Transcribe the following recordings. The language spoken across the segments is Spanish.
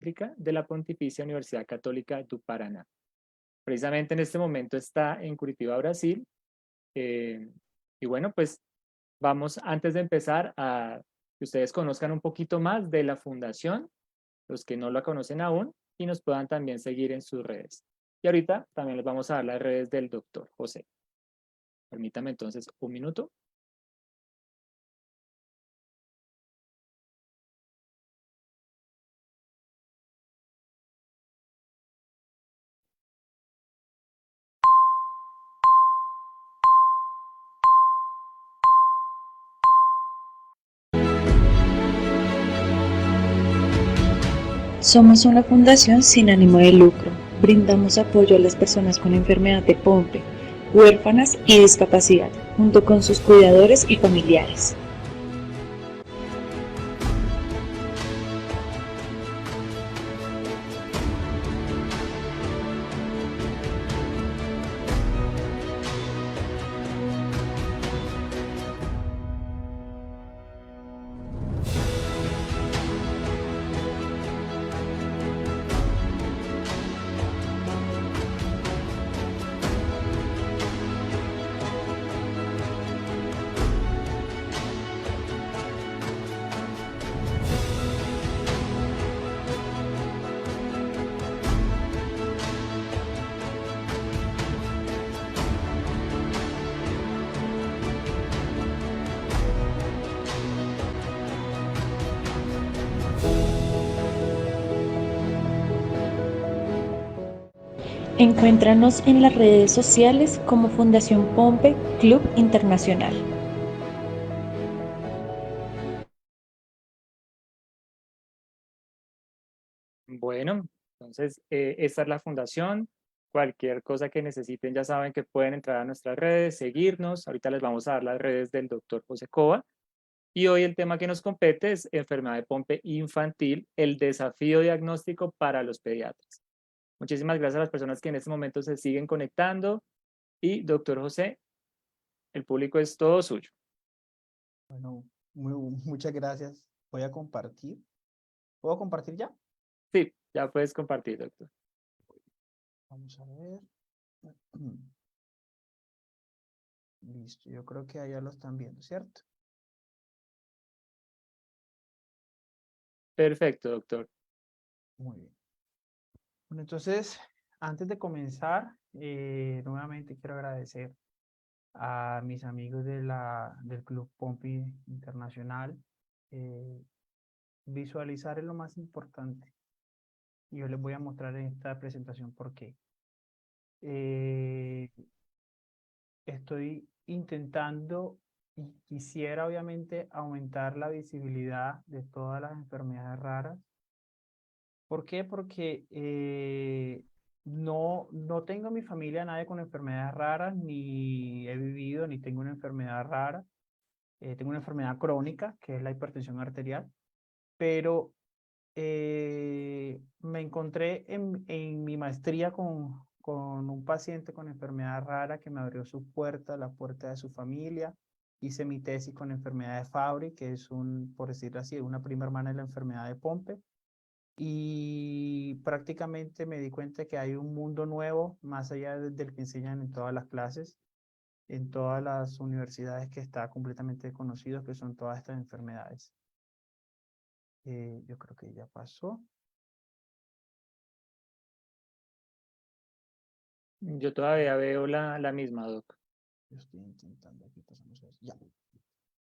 Pediátrica de la Pontificia Universidad Católica do Paraná. Precisamente en este momento está en Curitiba, Brasil. Y bueno, pues vamos antes de empezar a que ustedes conozcan un poquito más de la fundación, los que no la conocen aún, y nos puedan también seguir en sus redes. Y ahorita también les vamos a dar las redes del doctor José. Permítame entonces un minuto. Somos una fundación sin ánimo de lucro. Brindamos apoyo a las personas con enfermedad de Pompe, huérfanas y discapacidad, junto con sus cuidadores y familiares. Encuéntranos en las redes sociales como Fundación Pompe Club Internacional. Bueno, entonces esta es la fundación. Cualquier cosa que necesiten ya saben que pueden entrar a nuestras redes, seguirnos. Ahorita les vamos a dar las redes del doctor José Cova. Y hoy el tema que nos compete es enfermedad de Pompe infantil, el desafío diagnóstico para los pediatras. Muchísimas gracias a las personas que en este momento se siguen conectando. Y doctor José, el público es todo suyo. Bueno, muchas gracias. Voy a compartir. ¿Puedo compartir ya? Sí, ya puedes compartir, doctor. Vamos a ver. Listo, yo creo que allá lo están viendo, ¿cierto? Perfecto, doctor. Muy bien. Bueno, entonces, antes de comenzar, nuevamente quiero agradecer a mis amigos del Club Pompi Internacional. Eh, Visualizar es lo más importante. Y yo les voy a mostrar en esta presentación por qué. Eh, Estoy intentando y quisiera obviamente aumentar la visibilidad de todas las enfermedades raras. ¿Por qué? Porque no tengo en mi familia nadie con enfermedades raras, ni he vivido, ni tengo una enfermedad rara. Tengo una enfermedad crónica, que es la hipertensión arterial, pero me encontré en mi maestría con un paciente con enfermedad rara que me abrió su puerta, la puerta de su familia. Hice mi tesis con enfermedad de Fabry, que es por decirlo así, una prima hermana de la enfermedad de Pompe. Y prácticamente me di cuenta que hay un mundo nuevo, más allá del que enseñan en todas las clases, en todas las universidades, que está completamente conocido, que son todas estas enfermedades. Yo creo que ya pasó. Yo todavía veo la misma, doc. Yo estoy intentando, aquí pasamos a eso. Ya.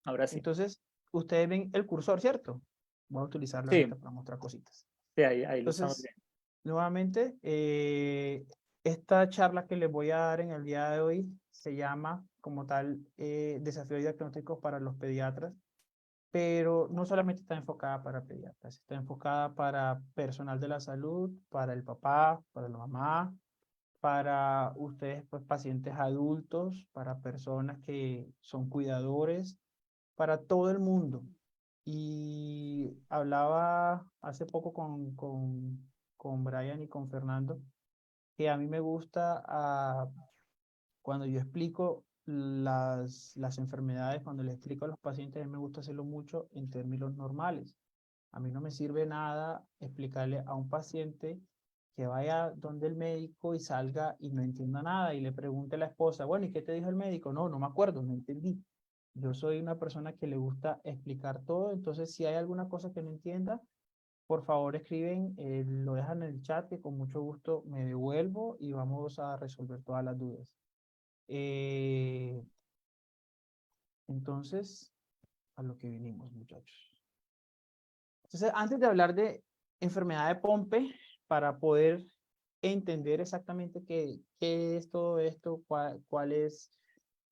Ahora sí. Entonces, ustedes ven el cursor, ¿cierto? Voy a utilizarlo Sí, ahorita para mostrar cositas. sí, ahí lo estamos Entonces, viendo. nuevamente, esta charla que les voy a dar en el día de hoy se llama como tal Desafíos diagnósticos para los pediatras, pero no solamente está enfocada para pediatras, está enfocada para personal de la salud, para el papá, para la mamá, para ustedes, pues, pacientes adultos, para personas que son cuidadores, para todo el mundo. Y hablaba hace poco con Brian y con Fernando, que a mí me gusta, cuando yo explico las enfermedades, cuando les explico a los pacientes, a mí me gusta hacerlo mucho en términos normales. A mí no me sirve nada explicarle a un paciente que vaya donde el médico y salga y no entienda nada y le pregunte a la esposa, bueno, ¿y qué te dijo el médico? No, no me acuerdo, no entendí. Yo soy una persona que le gusta explicar todo, entonces si hay alguna cosa que no entienda, por favor escriben, lo dejan en el chat que con mucho gusto me devuelvo y vamos a resolver todas las dudas. Eh, entonces, a lo que vinimos, muchachos. Entonces, antes de hablar de enfermedad de Pompe, para poder entender exactamente qué es todo esto, cuáles,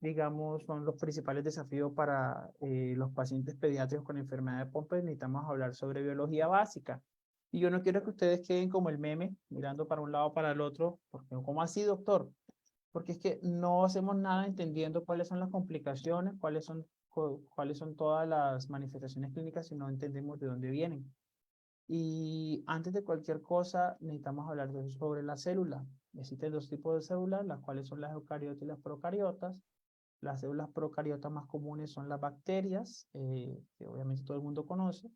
digamos, son los principales desafíos para los pacientes pediátricos con enfermedad de Pompe, necesitamos hablar sobre biología básica. Y yo no quiero que ustedes queden como el meme, mirando para un lado o para el otro, porque ¿cómo así, doctor? Porque es que no hacemos nada entendiendo cuáles son las complicaciones, cuáles son todas las manifestaciones clínicas si no entendemos de dónde vienen. Y antes de cualquier cosa, necesitamos hablar sobre la célula. Existen dos tipos de células, las cuales son las eucariotas y las procariotas. Las células procariotas más comunes son las bacterias, que obviamente todo el mundo conoce,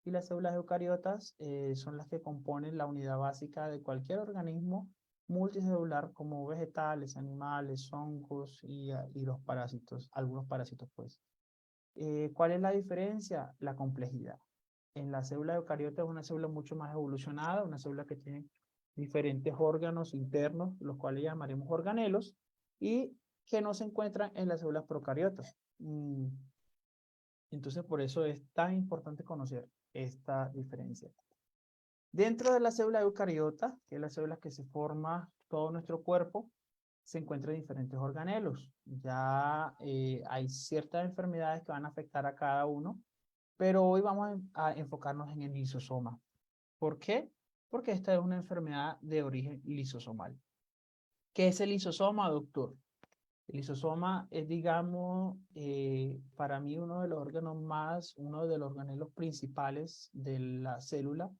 y las células eucariotas son las que componen la unidad básica de cualquier organismo multicelular, como vegetales, animales, hongos y los parásitos, algunos parásitos pues. ¿Cuál es la diferencia? La complejidad. En la célula eucariota es una célula mucho más evolucionada, una célula que tiene diferentes órganos internos, los cuales llamaremos organelos, y que no se encuentran en las células procariotas. Entonces, por eso es tan importante conocer esta diferencia. Dentro de la célula eucariota, que es la célula que se forma todo nuestro cuerpo, se encuentran diferentes organelos. Ya hay ciertas enfermedades que van a afectar a cada uno, pero hoy vamos a enfocarnos en el lisosoma. ¿Por qué? Porque esta es una enfermedad de origen lisosomal. ¿Qué es el lisosoma, doctor? El lisosoma es, digamos, para mí uno de los uno de los organelos principales de la célula,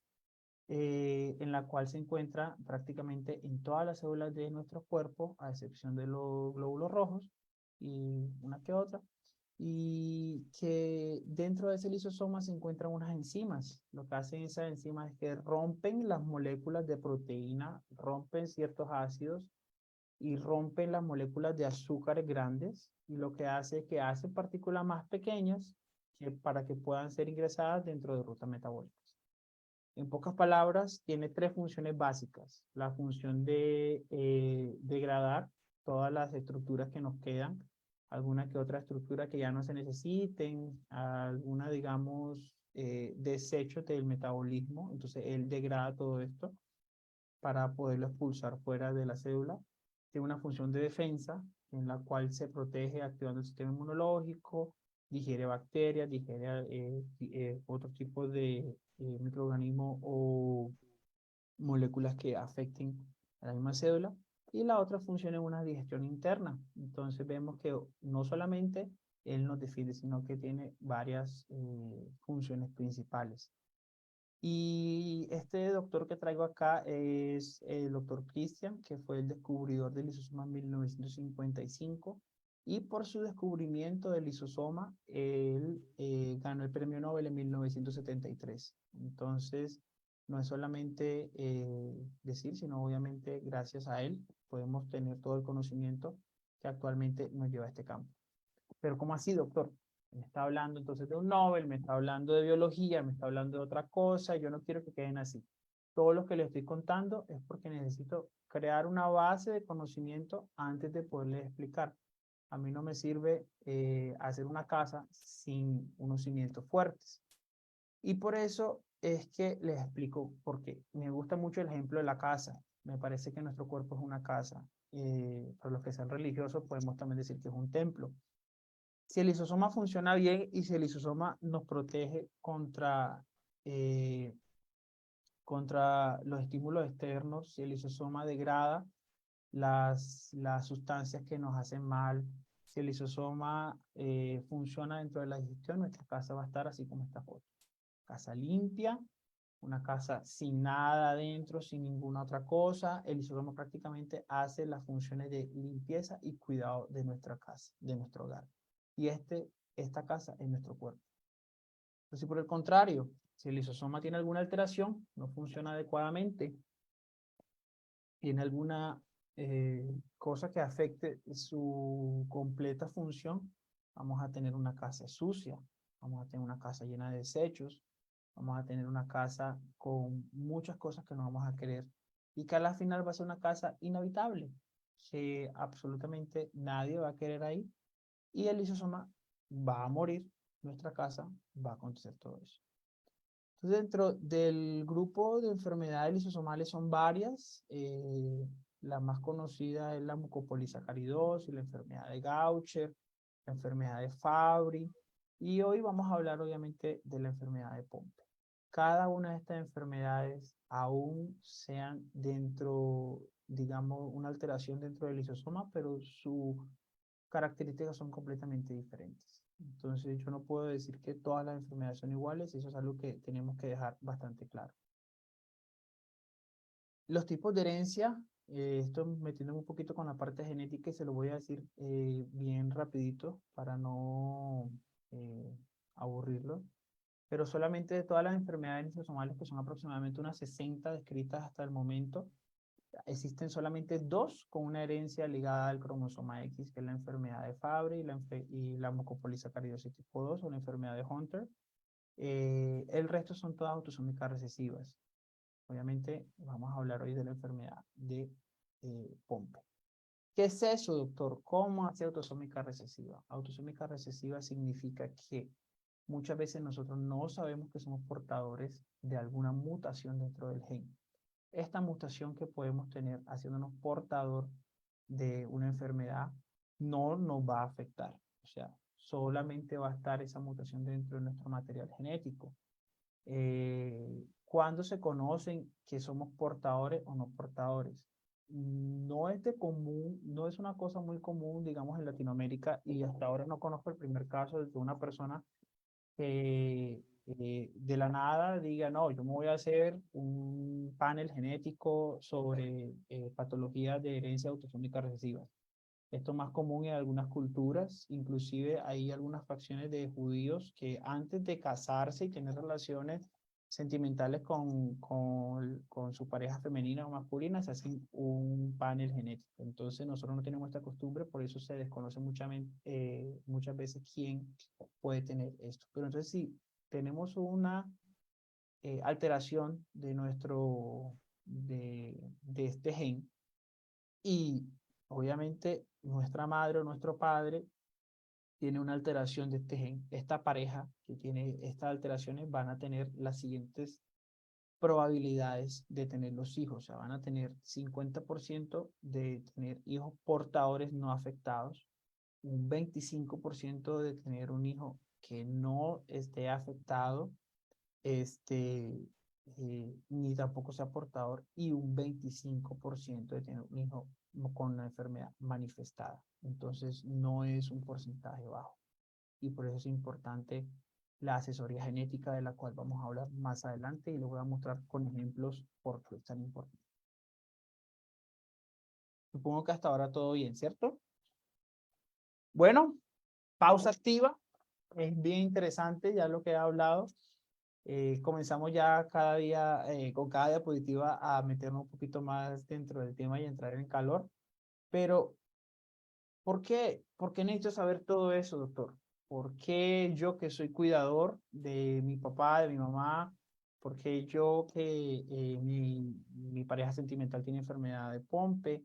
en la cual se encuentra prácticamente en todas las células de nuestro cuerpo, a excepción de los glóbulos rojos y una que otra, y que dentro de ese lisosoma se encuentran unas enzimas. Lo que hacen esas enzimas es que rompen las moléculas de proteína, rompen ciertos ácidos y rompen las moléculas de azúcares grandes, y lo que hace es que hace partículas más pequeñas para que puedan ser ingresadas dentro de rutas metabólicas. En pocas palabras, tiene tres funciones básicas. La función de degradar todas las estructuras que nos quedan, alguna que otra estructura que ya no se necesiten, alguna, digamos, desecho del metabolismo. Entonces, él degrada todo esto para poderlo expulsar fuera de la célula. Tiene una función de defensa en la cual se protege activando el sistema inmunológico, digiere bacterias, digiere otros tipos de microorganismos o moléculas que afecten a la misma célula. Y la otra función es una digestión interna. Entonces vemos que no solamente él nos defiende, sino que tiene varias funciones principales. Y este doctor que traigo acá es el doctor Christian, que fue el descubridor del lisosoma en 1955. Y por su descubrimiento del lisosoma, él ganó el premio Nobel en 1973. Entonces, no es solamente decir, sino obviamente gracias a él podemos tener todo el conocimiento que actualmente nos lleva a este campo. Pero ¿cómo así, doctor? Me está hablando entonces de un Nobel, me está hablando de biología, me está hablando de otra cosa, yo no quiero que queden así. Todo lo que les estoy contando es porque necesito crear una base de conocimiento antes de poderles explicar. A mí no me sirve hacer una casa sin unos cimientos fuertes. Y por eso es que les explico por qué. Me gusta mucho el ejemplo de la casa. Me parece que nuestro cuerpo es una casa. Para los que sean religiosos podemos también decir que es un templo. Si el lisosoma funciona bien y si el lisosoma nos protege contra los estímulos externos, si el lisosoma degrada las sustancias que nos hacen mal, si el lisosoma funciona dentro de la digestión, nuestra casa va a estar así como esta foto. Casa limpia, una casa sin nada adentro, sin ninguna otra cosa. El lisosoma prácticamente hace las funciones de limpieza y cuidado de nuestra casa, de nuestro hogar. Y esta casa es nuestro cuerpo. Pero si por el contrario, Si el lisosoma tiene alguna alteración, no funciona adecuadamente, tiene alguna cosa que afecte su completa función, vamos a tener una casa sucia, vamos a tener una casa llena de desechos, vamos a tener una casa con muchas cosas que no vamos a querer y que a la final va a ser una casa inhabitable, que absolutamente nadie va a querer ahí y el lisosoma va a morir, nuestra casa va a acontecer todo eso. Entonces, dentro del grupo de enfermedades lisosomales son varias. La más conocida es la mucopolisacaridosis, la enfermedad de Gaucher, la enfermedad de Fabry. Y hoy vamos a hablar obviamente de la enfermedad de Pompe. Cada una de estas enfermedades, aún sean dentro, digamos, una alteración dentro del lisosoma, pero sus características son completamente diferentes. Entonces yo no puedo decir que todas las enfermedades son iguales, eso es algo que tenemos que dejar bastante claro. Los tipos de herencia, esto metiéndome un poquito con la parte genética y se lo voy a decir bien rapidito para no aburrirlo, pero solamente de todas las enfermedades lisosomales, que son aproximadamente unas 60 descritas hasta el momento, existen solamente dos con una herencia ligada al cromosoma X, que es la enfermedad de Fabry y la mucopolisacaridosis tipo 2 o la enfermedad de Hunter. El resto son todas autosómicas recesivas. Obviamente vamos a hablar hoy de la enfermedad de Pompe. ¿Qué es eso, doctor? ¿Cómo hace autosómica recesiva? Autosómica recesiva significa que muchas veces nosotros no sabemos que somos portadores de alguna mutación dentro del gen. Esta mutación que podemos tener haciéndonos portador de una enfermedad no nos va a afectar. O sea, solamente va a estar esa mutación dentro de nuestro material genético. ¿Cuándo se conocen que somos portadores o no portadores? No es de común, no es una cosa muy común, digamos, en Latinoamérica, y hasta ahora no conozco el primer caso de una persona que de la nada diga, no, yo me voy a hacer un panel genético sobre patologías de herencia autosómica recesiva. Esto es más común en algunas culturas, inclusive hay algunas facciones de judíos que antes de casarse y tener relaciones sentimentales con su pareja femenina o masculina, se hacen un panel genético. Entonces nosotros no tenemos esta costumbre, por eso se desconoce muchas veces quién puede tener esto. Pero entonces si tenemos una alteración de este gen, y obviamente nuestra madre o nuestro padre tiene una alteración de este gen, esta pareja que tiene estas alteraciones van a tener las siguientes probabilidades de tener los hijos. O sea, van a tener 50% de tener hijos portadores no afectados, un 25% de tener un hijo que no esté afectado, ni tampoco sea portador, y un 25% de tener un hijo con una enfermedad manifestada. Entonces, no es un porcentaje bajo. Y por eso es importante la asesoría genética, de la cual vamos a hablar más adelante y les voy a mostrar con ejemplos por qué es tan importante. Supongo que hasta ahora todo bien, ¿cierto? Bueno, pausa activa. Es bien interesante ya lo que he hablado. Comenzamos ya cada día, con cada diapositiva, a meternos un poquito más dentro del tema y entrar en calor. Pero, ¿por qué? ¿Por qué necesito saber todo eso, doctor? ¿Por qué yo, que soy cuidador de mi papá, de mi mamá? ¿Por qué yo, que mi pareja sentimental tiene enfermedad de Pompe?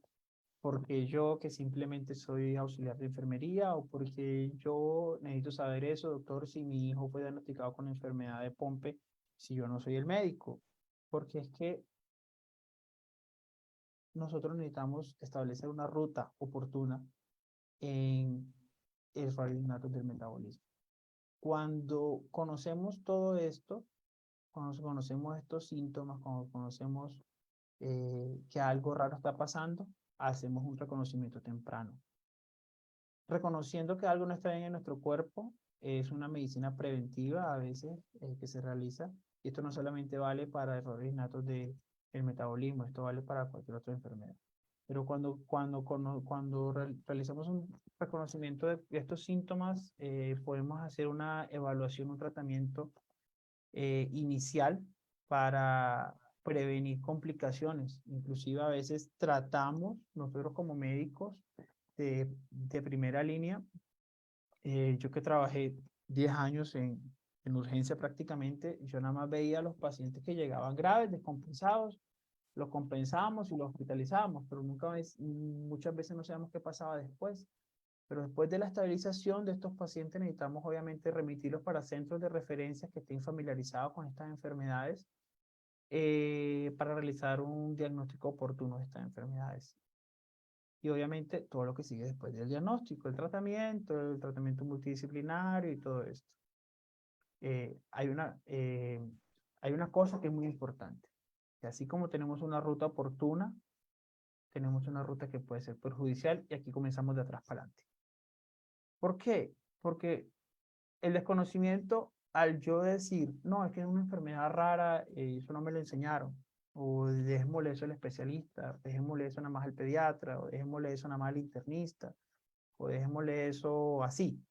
¿Porque yo, que simplemente soy auxiliar de enfermería? ¿O porque yo necesito saber eso, doctor, si mi hijo fue diagnosticado con enfermedad de Pompe, si yo no soy el médico? Porque es que nosotros necesitamos establecer una ruta oportuna en errores innatos del metabolismo. Cuando conocemos todo esto, cuando conocemos estos síntomas, cuando conocemos que algo raro está pasando, hacemos un reconocimiento temprano. Reconociendo que algo no está bien en nuestro cuerpo, es una medicina preventiva a veces que se realiza. Y esto no solamente vale para errores innatos del metabolismo, esto vale para cualquier otra enfermedad. Pero cuando realizamos un reconocimiento de estos síntomas, podemos hacer una evaluación, un tratamiento inicial para prevenir complicaciones. Inclusive a veces tratamos, nosotros como médicos de primera línea, yo que trabajé 10 años en urgencia prácticamente, yo nada más veía a los pacientes que llegaban graves, descompensados, los compensábamos y los hospitalizábamos, pero muchas veces no sabemos qué pasaba después. Pero después de la estabilización de estos pacientes necesitamos obviamente remitirlos para centros de referencia que estén familiarizados con estas enfermedades para realizar un diagnóstico oportuno de estas enfermedades. Y obviamente todo lo que sigue después del diagnóstico, el tratamiento multidisciplinario y todo esto. Hay una cosa que es muy importante, que así como tenemos una ruta oportuna, tenemos una ruta que puede ser perjudicial y aquí comenzamos de atrás para adelante. ¿Por qué? Porque el desconocimiento, al yo decir, no, es que es una enfermedad rara, eso no me lo enseñaron, o dejémosle eso al especialista, dejémosle eso nada más al pediatra, o dejémosle eso nada más al internista, o dejémosle eso así.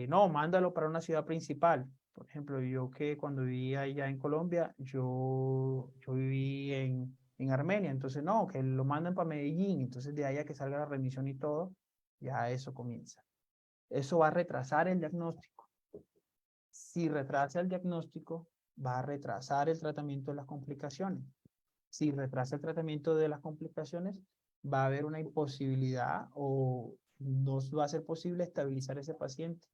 No, mándalo para una ciudad principal. Por ejemplo, yo que cuando vivía allá en Colombia, yo viví en Armenia, entonces no, que lo mandan para Medellín, entonces de ahí a que salga la remisión y todo, ya eso comienza. Eso va a retrasar el diagnóstico. Si retrasa el diagnóstico, va a retrasar el tratamiento de las complicaciones. Si retrasa el tratamiento de las complicaciones, va a haber una imposibilidad o no va a ser posible estabilizar ese paciente.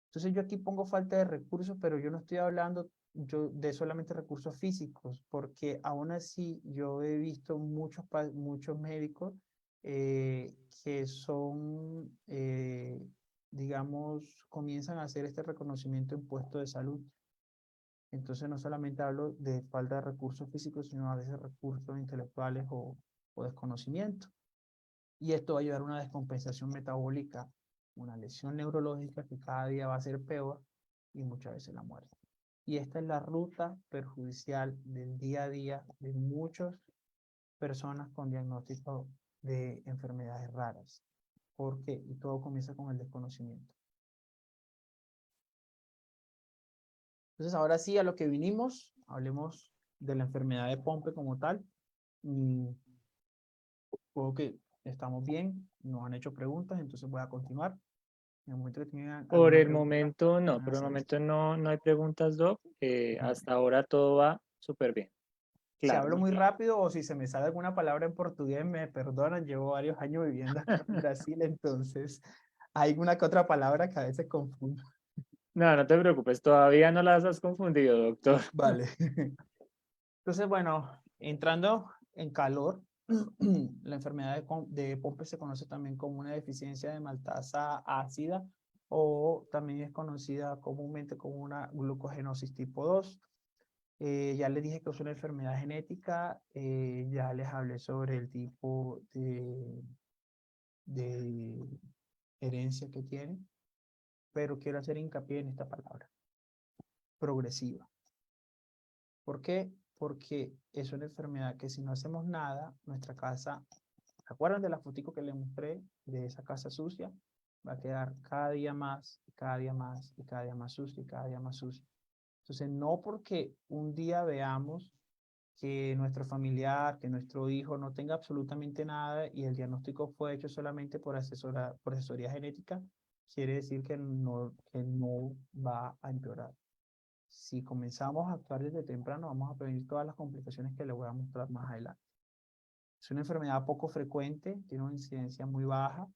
Entonces yo aquí pongo falta de recursos, pero yo no estoy hablando de solamente recursos físicos, porque aún así yo he visto muchos médicos que son, digamos, comienzan a hacer este reconocimiento en puestos de salud. Entonces no solamente hablo de falta de recursos físicos, sino a veces recursos intelectuales o desconocimiento. Y esto va a llevar a una descompensación metabólica, una lesión neurológica que cada día va a ser peor y muchas veces la muerte. Y esta es la ruta perjudicial del día a día de muchas personas con diagnóstico de enfermedades raras. ¿Por qué? Y todo comienza con el desconocimiento. Entonces, ahora sí, a lo que vinimos, hablemos de la enfermedad de Pompe como tal. Supongo que estamos bien, nos han hecho preguntas, entonces voy a continuar. En el momento que tengan Por alguna el pregunta, momento no, pueden por el hacer. momento no hay preguntas, Doc. Vale. Hasta ahora todo va súper bien. Si Claro, hablo muy rápido o si se me sale alguna palabra en portugués, me perdonan. Llevo varios años viviendo acá en Brasil, entonces hay una que otra palabra que a veces confundo. no, no te preocupes, todavía no las has confundido, doctor. Vale. Entonces, bueno, entrando en calor, la enfermedad de Pompe se conoce también como una deficiencia de maltasa ácida o también es conocida comúnmente como una glucogenosis tipo 2. Ya les dije que es una enfermedad genética, ya les hablé sobre el tipo de herencia que tiene, pero quiero hacer hincapié en esta palabra, progresiva. ¿Por qué? Porque es una enfermedad que si no hacemos nada, nuestra casa, ¿se acuerdan de la fotico que les mostré de esa casa sucia? Va a quedar cada día más, cada día más, y cada día más sucia, y cada día más sucia. Entonces, no porque un día veamos que nuestro familiar, que nuestro hijo no tenga absolutamente nada y el diagnóstico fue hecho solamente por asesoría genética, quiere decir que no va a empeorar. Si comenzamos a actuar desde temprano, vamos a prevenir todas las complicaciones que les voy a mostrar más adelante. Es una enfermedad poco frecuente, tiene una incidencia muy baja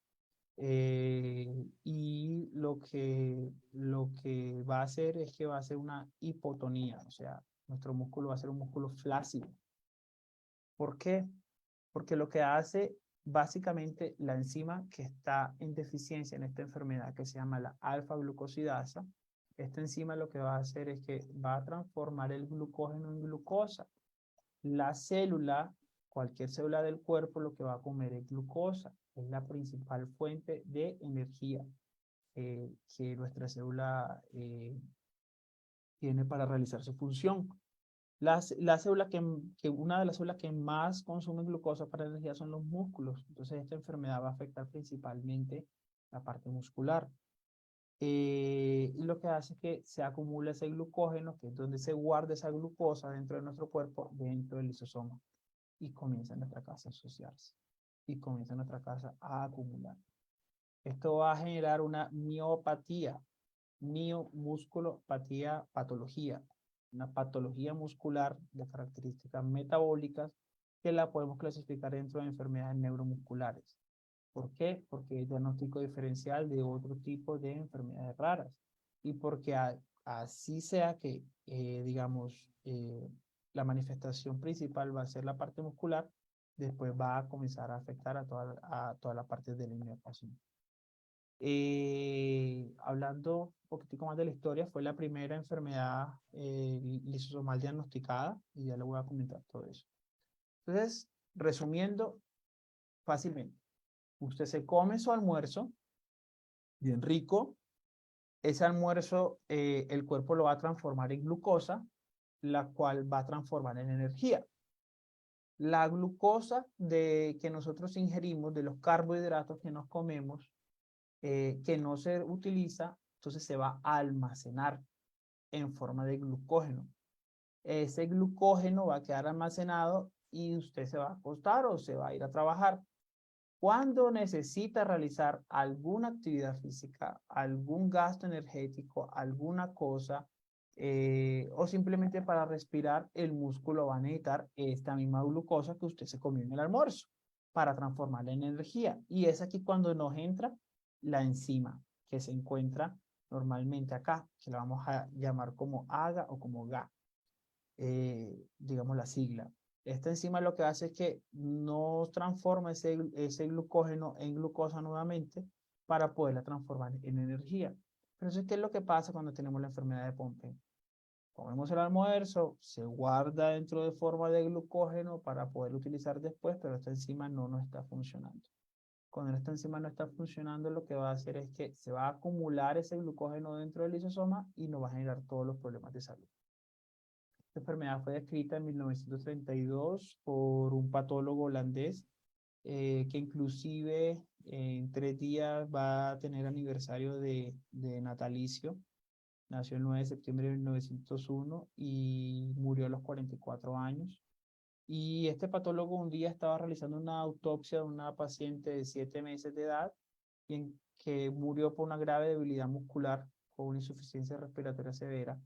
y lo que va a hacer es que va a ser una hipotonía, o sea, nuestro músculo va a ser un músculo flácido. ¿Por qué? Porque lo que hace básicamente la enzima que está en deficiencia en esta enfermedad que se llama la alfa-glucosidasa, esta enzima lo que va a hacer es que va a transformar el glucógeno en glucosa. La célula, cualquier célula del cuerpo, lo que va a comer es glucosa. Es la principal fuente de energía que nuestra célula tiene para realizar su función. La célula una de las células que más consumen glucosa para energía son los músculos. Entonces, esta enfermedad va a afectar principalmente la parte muscular. y lo que hace es que se acumula ese glucógeno, que es donde se guarda esa glucosa dentro de nuestro cuerpo, dentro del lisosoma, y comienza en nuestra casa a asociarse, y comienza en nuestra casa a acumular. Esto va a generar una miopatía, miomusculopatía, patología, una patología muscular de características metabólicas que la podemos clasificar dentro de enfermedades neuromusculares. ¿Por qué? Porque es diagnóstico diferencial de otro tipo de enfermedades raras. Y porque así sea que, digamos, la manifestación principal va a ser la parte muscular, después va a comenzar a afectar a toda la parte del paciente. Hablando un poquitico más de la historia, fue la primera enfermedad lisosomal diagnosticada y ya le voy a comentar todo eso. Entonces, resumiendo fácilmente, usted se come su almuerzo, bien rico, ese almuerzo el cuerpo lo va a transformar en glucosa, la cual va a transformar en energía. La glucosa que nosotros ingerimos, de los carbohidratos que nos comemos, que no se utiliza, entonces se va a almacenar en forma de glucógeno. Ese glucógeno va a quedar almacenado y usted se va a acostar o se va a ir a trabajar. Cuando necesita realizar alguna actividad física, algún gasto energético, alguna cosa, o simplemente para respirar, el músculo va a necesitar esta misma glucosa que usted se comió en el almuerzo para transformarla en energía. Y es aquí cuando nos entra la enzima que se encuentra normalmente acá, que la vamos a llamar como AGA o como GA, digamos la sigla. Esta enzima lo que hace es que no transforma ese glucógeno en glucosa nuevamente para poderla transformar en energía. Pero eso es qué es lo que pasa cuando tenemos la enfermedad de Pompe. Comemos el almuerzo, se guarda dentro de forma de glucógeno para poder utilizar después, pero esta enzima no nos está funcionando. Cuando esta enzima no está funcionando, lo que va a hacer es que se va a acumular ese glucógeno dentro del lisosoma y nos va a generar todos los problemas de salud. Esta enfermedad fue descrita en 1932 por un patólogo holandés que inclusive en 3 días va a tener aniversario de natalicio. Nació el 9 de septiembre de 1901 y murió a los 44 años. Y este patólogo un día estaba realizando una autopsia de una paciente de 7 meses de edad que murió por una grave debilidad muscular con una insuficiencia respiratoria severa,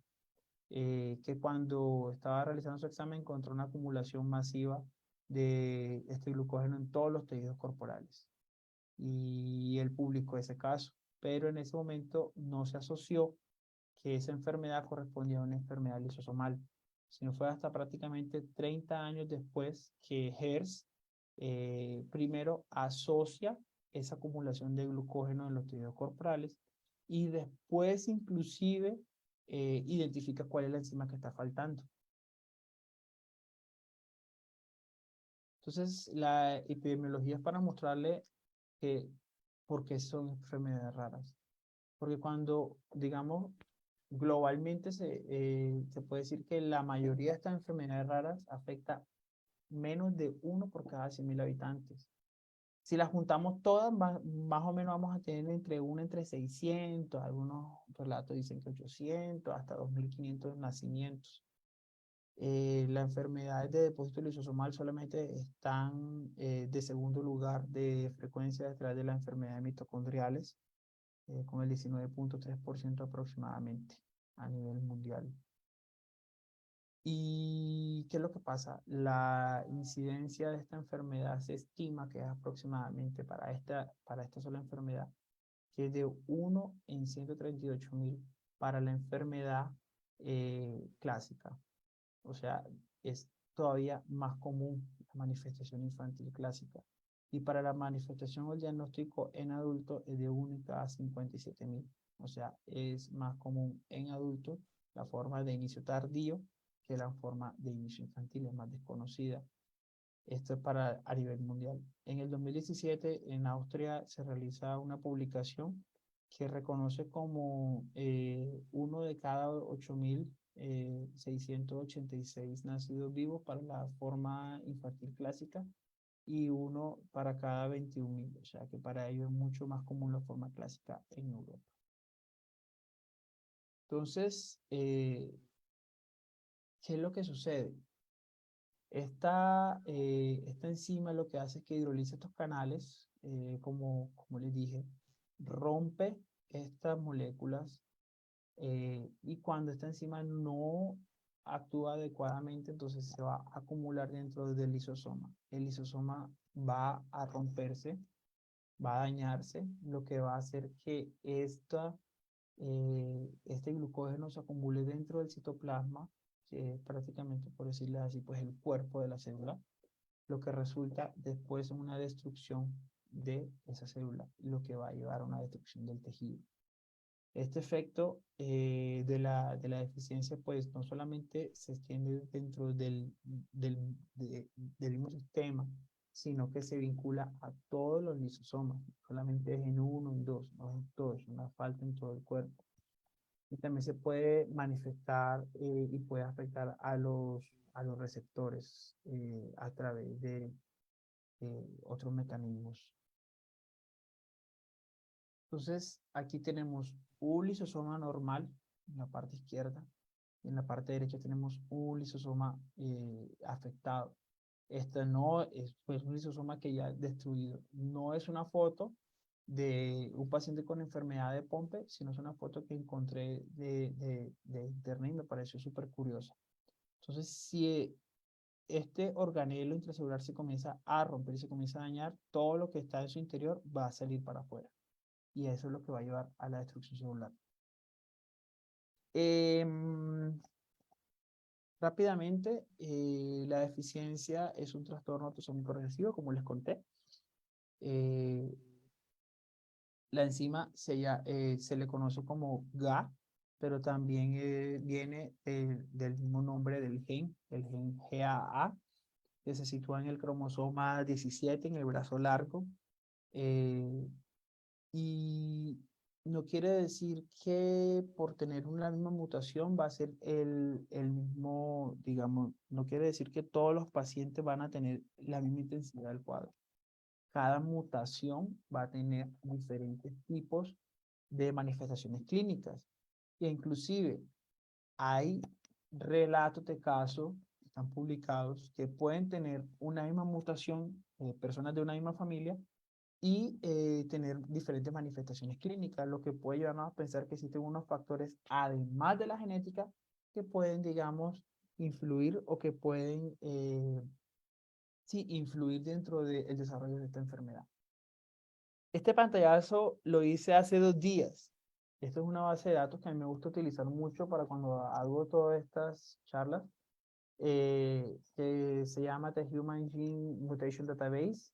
que cuando estaba realizando su examen encontró una acumulación masiva de este glucógeno en todos los tejidos corporales. Y él publicó ese caso, pero en ese momento no se asoció que esa enfermedad correspondía a una enfermedad lisosomal, sino fue hasta prácticamente 30 años después que Hertz primero asocia esa acumulación de glucógeno en los tejidos corporales y después inclusive identifica cuál es la enzima que está faltando. Entonces, la epidemiología es para mostrarle que por qué son enfermedades raras. Porque cuando, digamos, globalmente se puede decir que la mayoría de estas enfermedades raras afecta menos de 1 por cada 100.000 habitantes. Si las juntamos todas, más o menos vamos a tener entre 600, algunos relatos dicen que 800, hasta 2.500 nacimientos. Las enfermedades de depósito lisosomal solamente están de segundo lugar de frecuencia detrás de las enfermedades mitocondriales, con el 19.3% aproximadamente a nivel mundial. ¿Y qué es lo que pasa? La incidencia de esta enfermedad se estima que es aproximadamente para esta sola enfermedad, que es de 1 en 138.000 para la enfermedad clásica. O sea, es todavía más común la manifestación infantil clásica. Y para la manifestación o el diagnóstico en adulto es de 1 en cada 57.000. O sea, es más común en adultos la forma de inicio tardío que la forma de inicio infantil, es más desconocida. Esto es a nivel mundial. En el 2017, en Austria, se realiza una publicación que reconoce como 1 de cada 8.686 nacidos vivos para la forma infantil clásica y 1 para cada 21.000. O sea que para ellos es mucho más común la forma clásica en Europa. Entonces, ¿qué es lo que sucede? Esta enzima lo que hace es que hidroliza estos canales, como les dije, rompe estas moléculas y cuando esta enzima no actúa adecuadamente, entonces se va a acumular dentro del lisosoma. El lisosoma va a romperse, va a dañarse, lo que va a hacer que este glucógeno se acumule dentro del citoplasma, que es prácticamente, por decirlo así, pues el cuerpo de la célula, lo que resulta después en una destrucción de esa célula, lo que va a llevar a una destrucción del tejido. Este efecto de la deficiencia, pues no solamente se extiende dentro del mismo sistema, sino que se vincula a todos los lisosomas, solamente es en uno y dos, no en todos, una falta en todo el cuerpo. Y también se puede manifestar y puede afectar a los receptores a través de otros mecanismos. Entonces, aquí tenemos un lisosoma normal en la parte izquierda y en la parte derecha tenemos un lisosoma afectado. Este no es pues, un lisosoma que ya es destruido. No es una foto de un paciente con enfermedad de Pompe, sino es una foto que encontré de internet y me pareció súper curiosa. Entonces, si este organelo intracelular se comienza a romper y se comienza a dañar, todo lo que está en su interior va a salir para afuera. Y eso es lo que va a llevar a la destrucción celular. Rápidamente, la deficiencia es un trastorno autosómico recesivo, como les conté. La enzima se le conoce como GA, pero también viene del mismo nombre del gen, el gen GAA, que se sitúa en el cromosoma 17, en el brazo largo. Y no quiere decir que por tener una misma mutación va a ser el mismo, digamos, no quiere decir que todos los pacientes van a tener la misma intensidad del cuadro. Cada mutación va a tener diferentes tipos de manifestaciones clínicas. E inclusive hay relatos de casos, están publicados, que pueden tener una misma mutación, personas de una misma familia, y tener diferentes manifestaciones clínicas, lo que puede llevarnos a pensar que existen unos factores, además de la genética, que pueden, digamos, influir o que pueden, sí, influir dentro del desarrollo de esta enfermedad. Este pantallazo lo hice hace 2 días. Esto es una base de datos que a mí me gusta utilizar mucho para cuando hago todas estas charlas, que se llama The Human Gene Mutation Database,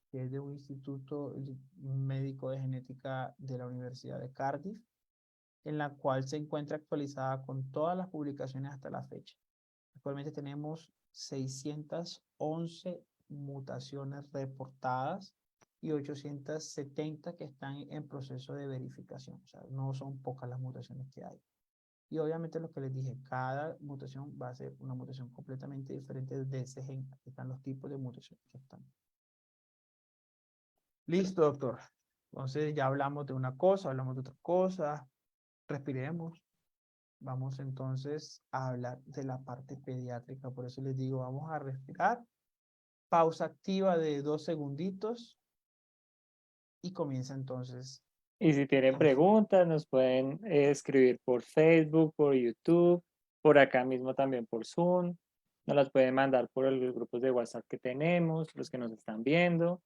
que es de un instituto médico de genética de la Universidad de Cardiff, en la cual se encuentra actualizada con todas las publicaciones hasta la fecha. Actualmente tenemos 611 mutaciones reportadas y 870 que están en proceso de verificación. O sea, no son pocas las mutaciones que hay. Y obviamente lo que les dije, cada mutación va a ser una mutación completamente diferente de ese gen. Aquí están los tipos de mutaciones que están. Listo, doctor. Entonces ya hablamos de una cosa, hablamos de otra cosa. Respiremos. Vamos entonces a hablar de la parte pediátrica. Por eso les digo, vamos a respirar. Pausa activa de 2 segunditos. Y comienza entonces. Y si tienen preguntas, nos pueden escribir por Facebook, por YouTube, por acá mismo también por Zoom. Nos las pueden mandar por los grupos de WhatsApp que tenemos, los que nos están viendo.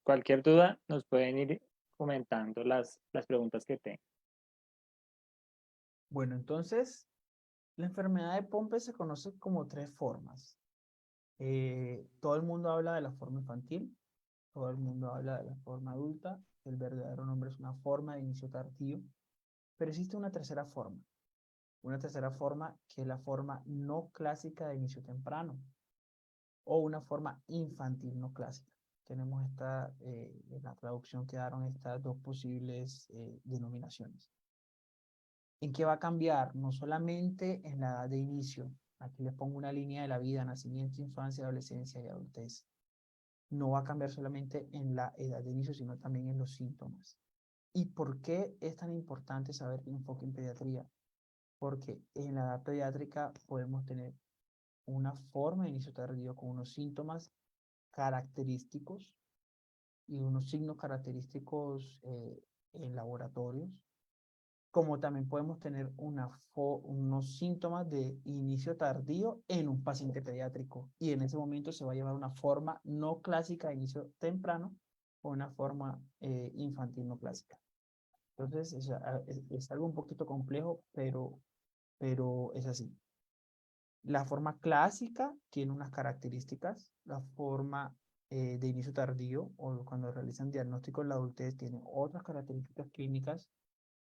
Cualquier duda, nos pueden ir comentando las preguntas que tengan. Bueno, entonces, la enfermedad de Pompe se conoce como 3 formas. Todo el mundo habla de la forma infantil, todo el mundo habla de la forma adulta, el verdadero nombre es una forma de inicio tardío, pero existe una tercera forma que es la forma no clásica de inicio temprano, o una forma infantil no clásica. Tenemos en la traducción quedaron estas 2 posibles denominaciones. ¿En qué va a cambiar? No solamente en la edad de inicio. Aquí les pongo una línea de la vida: nacimiento, infancia, adolescencia y adultez. No va a cambiar solamente en la edad de inicio, sino también en los síntomas. ¿Y por qué es tan importante saber el enfoque en pediatría? Porque en la edad pediátrica podemos tener una forma de inicio tardío con unos síntomas característicos y unos signos característicos en laboratorios, como también podemos tener unos síntomas de inicio tardío en un paciente pediátrico. Y en ese momento se va a llevar una forma no clásica de inicio temprano o una forma infantil no clásica. Entonces, es algo un poquito complejo, pero es así. La forma clásica tiene unas características, la forma de inicio tardío o cuando realizan diagnóstico en la adultez tiene otras características clínicas,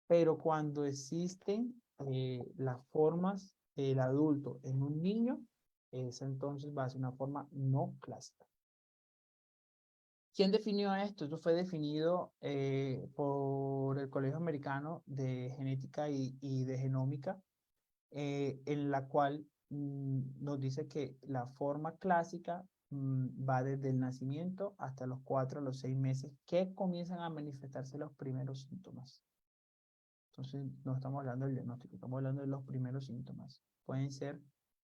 pero cuando existen las formas del adulto en un niño, esa entonces va a ser una forma no clásica. ¿Quién definió esto? Esto fue definido por el Colegio Americano de Genética y de Genómica, en la cual nos dice que la forma clásica va desde el nacimiento hasta los 4 a los 6 meses que comienzan a manifestarse los primeros síntomas. Entonces, no estamos hablando del diagnóstico, estamos hablando de los primeros síntomas. Pueden ser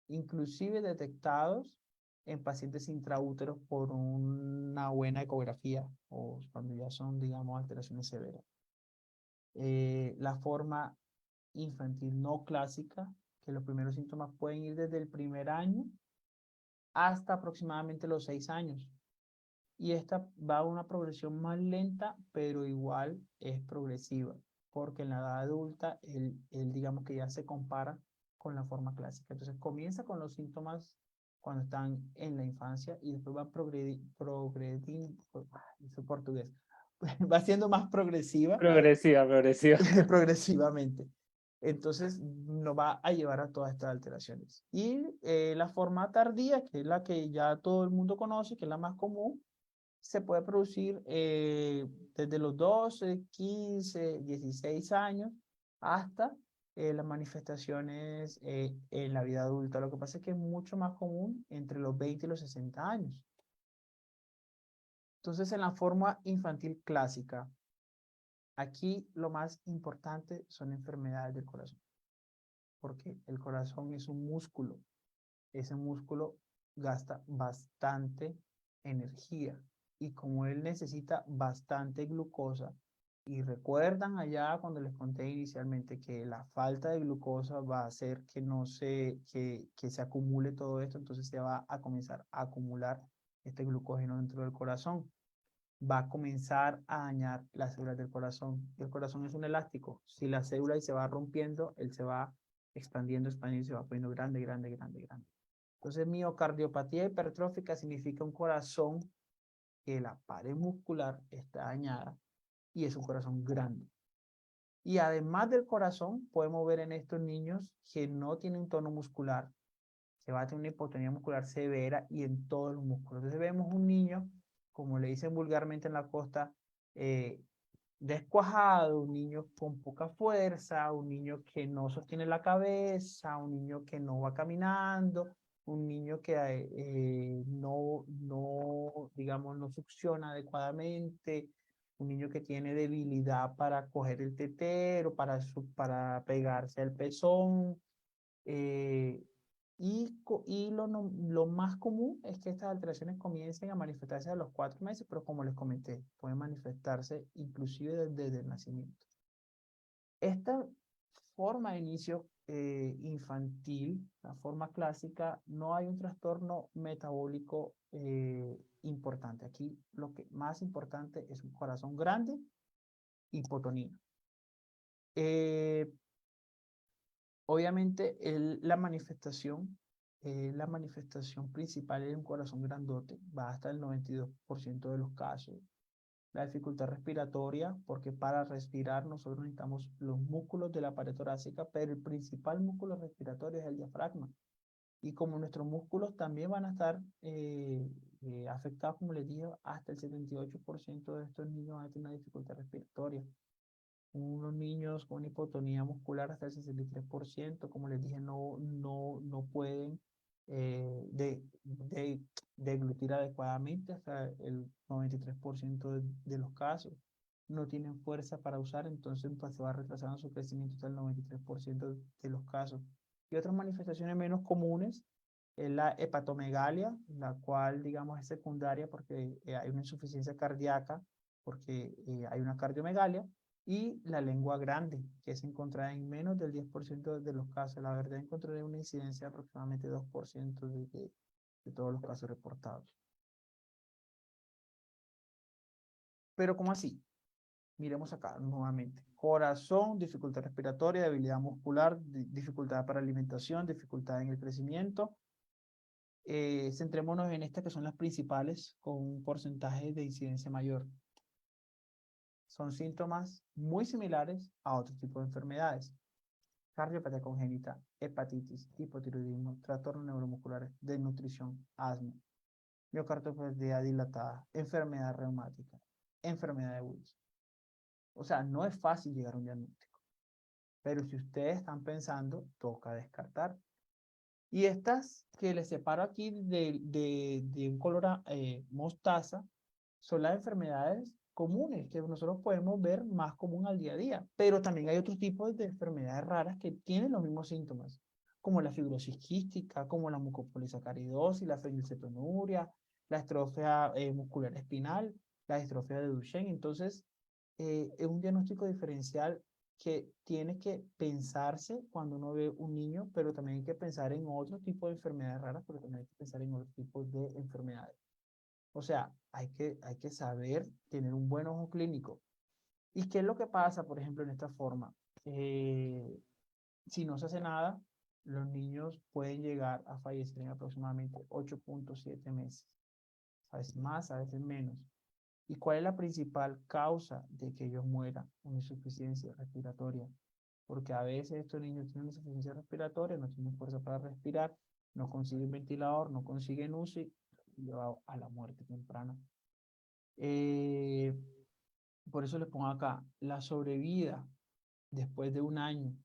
inclusive detectados en pacientes intraúteros por una buena ecografía o cuando ya son, digamos, alteraciones severas. La forma infantil no clásica, que los primeros síntomas pueden ir desde el primer año hasta aproximadamente los 6 años. Y esta va a una progresión más lenta, pero igual es progresiva, porque en la edad adulta, él digamos que ya se compara con la forma clásica. Entonces comienza con los síntomas cuando están en la infancia y después va portugués, va siendo más progresiva Progresiva. progresivamente. Entonces nos va a llevar a todas estas alteraciones. Y la forma tardía, que es la que ya todo el mundo conoce, que es la más común, se puede producir desde los 12, 15, 16 años hasta las manifestaciones en la vida adulta. Lo que pasa es que es mucho más común entre los 20 y los 60 años. Entonces, en la forma infantil clásica, aquí lo más importante son enfermedades del corazón, porque el corazón es un músculo. Ese músculo gasta bastante energía y como él necesita bastante glucosa, y recuerdan allá cuando les conté inicialmente que la falta de glucosa va a hacer que no que se acumule todo esto, entonces se va a comenzar a acumular este glucógeno dentro del corazón. Va a comenzar a dañar las células del corazón. Y el corazón es un elástico. Si la célula se va rompiendo, él se va expandiendo, expandiendo y se va poniendo grande, grande, grande, grande. Entonces, miocardiopatía hipertrófica significa un corazón que la pared muscular está dañada y es un corazón grande. Y además del corazón, podemos ver en estos niños que no tienen un tono muscular, que va a tener una hipotonía muscular severa y en todos los músculos. Entonces vemos un niño, como le dicen vulgarmente en la costa, descuajado, un niño con poca fuerza, un niño que no sostiene la cabeza, un niño que no va caminando, un niño que digamos, no succiona adecuadamente, un niño que tiene debilidad para coger el tetero, para pegarse al pezón. Y lo más común es que estas alteraciones comiencen a manifestarse a los 4 meses, pero como les comenté, pueden manifestarse inclusive desde el nacimiento. Esta forma de inicio infantil, la forma clásica, no hay un trastorno metabólico importante. Aquí lo que más importante es un corazón grande, hipotonía. Obviamente la manifestación principal es un corazón grandote, va hasta el 92% de los casos. La dificultad respiratoria, porque para respirar nosotros necesitamos los músculos de la pared torácica, pero el principal músculo respiratorio es el diafragma. Y como nuestros músculos también van a estar afectados, como les dije, hasta el 78% de estos niños van a tener una dificultad respiratoria. Unos niños con hipotonía muscular hasta el 63%, como les dije, no pueden deglutir adecuadamente hasta el 93% de los casos. no tienen fuerza para usar, entonces pues, se va retrasando su crecimiento hasta el 93% de los casos. Y otras manifestaciones menos comunes es la hepatomegalia, la cual, digamos, es secundaria porque hay una insuficiencia cardíaca, porque hay una cardiomegalia, y la lengua grande, que es encontrada en menos del 10% de los casos. La verdad, encontré una incidencia de aproximadamente 2% de todos los casos reportados. Pero, ¿cómo así? Miremos acá nuevamente. Corazón, dificultad respiratoria, debilidad muscular, dificultad para alimentación, dificultad en el crecimiento. Centrémonos en estas que son las principales con un porcentaje de incidencia mayor. Son síntomas muy similares a otro tipo de enfermedades. Cardiopatía congénita, hepatitis, hipotiroidismo, trastornos neuromusculares, desnutrición, asma, miocardiopatía dilatada, enfermedad reumática, enfermedad de Wilson. O sea, no es fácil llegar a un diagnóstico. Pero si ustedes están pensando, toca descartar. Y estas que les separo aquí de un color mostaza son las enfermedades comunes que nosotros podemos ver más común al día a día. Pero también hay otros tipos de enfermedades raras que tienen los mismos síntomas, como la fibrosis quística, como la mucopolisacaridosis, la fenilcetonuria, la estrofia muscular espinal, la distrofia de Duchenne. Entonces, es un diagnóstico diferencial que tiene que pensarse cuando uno ve un niño, pero también hay que pensar en otro tipo de enfermedades raras, pero también hay que pensar en otros tipos de enfermedades. O sea, hay que saber tener un buen ojo clínico. ¿Y qué es lo que pasa, por ejemplo, en esta forma? Si no se hace nada, los niños pueden llegar a fallecer en aproximadamente 8.7 meses. A veces más, a veces menos. ¿Y cuál es la principal causa de que ellos mueran? Una insuficiencia respiratoria. Porque a veces estos niños tienen insuficiencia respiratoria, no tienen fuerza para respirar, no consiguen ventilador, no consiguen UCI, y lleva a la muerte temprana. Eh, por eso les pongo acá, la sobrevida después de un año,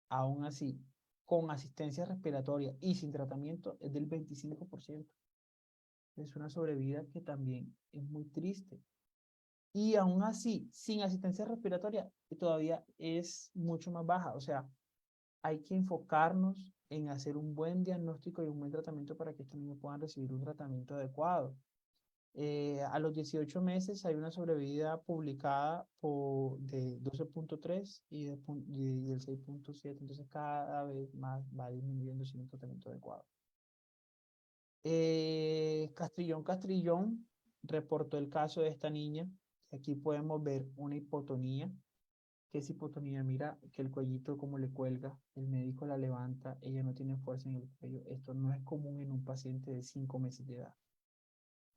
aún así, con asistencia respiratoria y sin tratamiento, es del 25%. Es una sobrevida que también es muy triste. Y aún así, sin asistencia respiratoria, todavía es mucho más baja. O sea, hay que enfocarnos en hacer un buen diagnóstico y un buen tratamiento para que estos niños puedan recibir un tratamiento adecuado. A los 18 meses hay una sobrevida publicada de 12.3 y del 6.7, entonces cada vez más va disminuyendo sin un tratamiento adecuado. Castrillón reportó el caso de esta niña. Aquí podemos ver una hipotonía. ¿Qué es hipotonía? Mira que el cuellito como le cuelga, el médico la levanta, ella no tiene fuerza en el cuello. Esto no es común en un paciente de 5 meses de edad.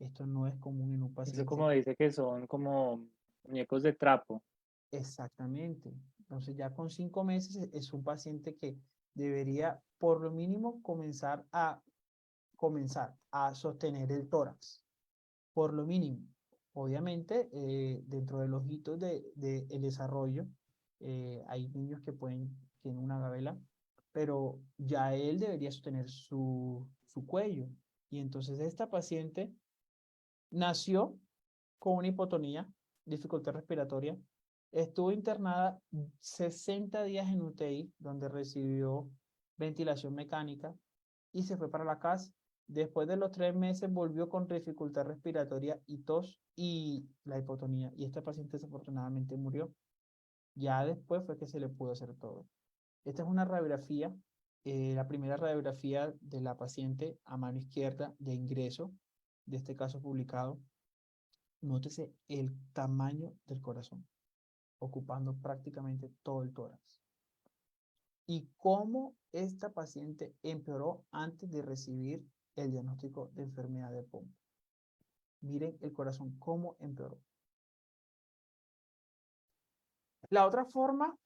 Esto no es común en un Eso paciente. como dice que son como muñecos de trapo. Exactamente. Entonces ya con 5 meses es un paciente que debería por lo mínimo comenzar a sostener el tórax. Por lo mínimo. Obviamente, dentro de los hitos de el desarrollo, hay niños que tienen una gabela, pero ya él debería sostener su cuello. Y entonces esta paciente nació con una hipotonía, dificultad respiratoria, estuvo internada 60 días en UTI, donde recibió ventilación mecánica y se fue para la casa. Después de los 3 meses volvió con dificultad respiratoria y tos y la hipotonía. Y esta paciente desafortunadamente murió. Ya después fue que se le pudo hacer todo. Esta es una radiografía, la primera radiografía de la paciente a mano izquierda de ingreso, de este caso publicado. Nótese el tamaño del corazón, ocupando prácticamente todo el tórax. Y cómo esta paciente empeoró antes de recibir el diagnóstico de enfermedad de Pompe. Miren el corazón, cómo empeoró. La otra forma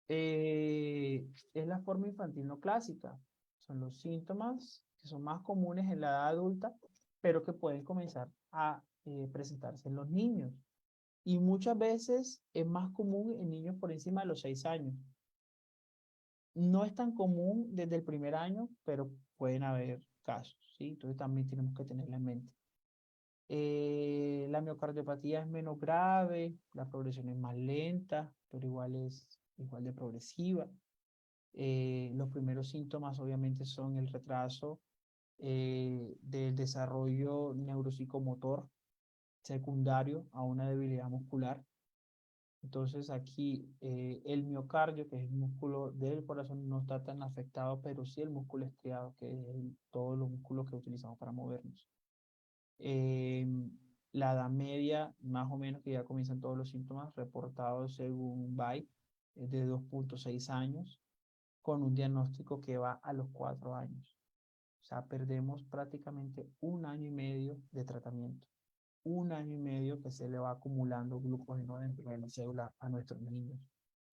es la forma infantil no clásica. Son los síntomas que son más comunes en la edad adulta, pero que pueden comenzar a presentarse en los niños. Y muchas veces es más común en niños por encima de los 6 años. No es tan común desde el primer año, pero pueden haber casos, ¿sí? Entonces también tenemos que tenerla en mente. La miocardiopatía es menos grave, la progresión es más lenta, pero igual es igual de progresiva. Los primeros síntomas obviamente son el retraso del desarrollo neuropsicomotor secundario a una debilidad muscular. Entonces aquí el miocardio, que es el músculo del corazón, no está tan afectado, pero sí el músculo estriado, que es todos los músculos que utilizamos para movernos. Eh, la edad media, más o menos, que ya comienzan todos los síntomas reportados según BAI, es de 2.6 años, con un diagnóstico que va a los 4 años. O sea, perdemos prácticamente 1 año y medio de tratamiento. 1 año y medio que se le va acumulando glucógeno dentro de la célula a nuestros niños.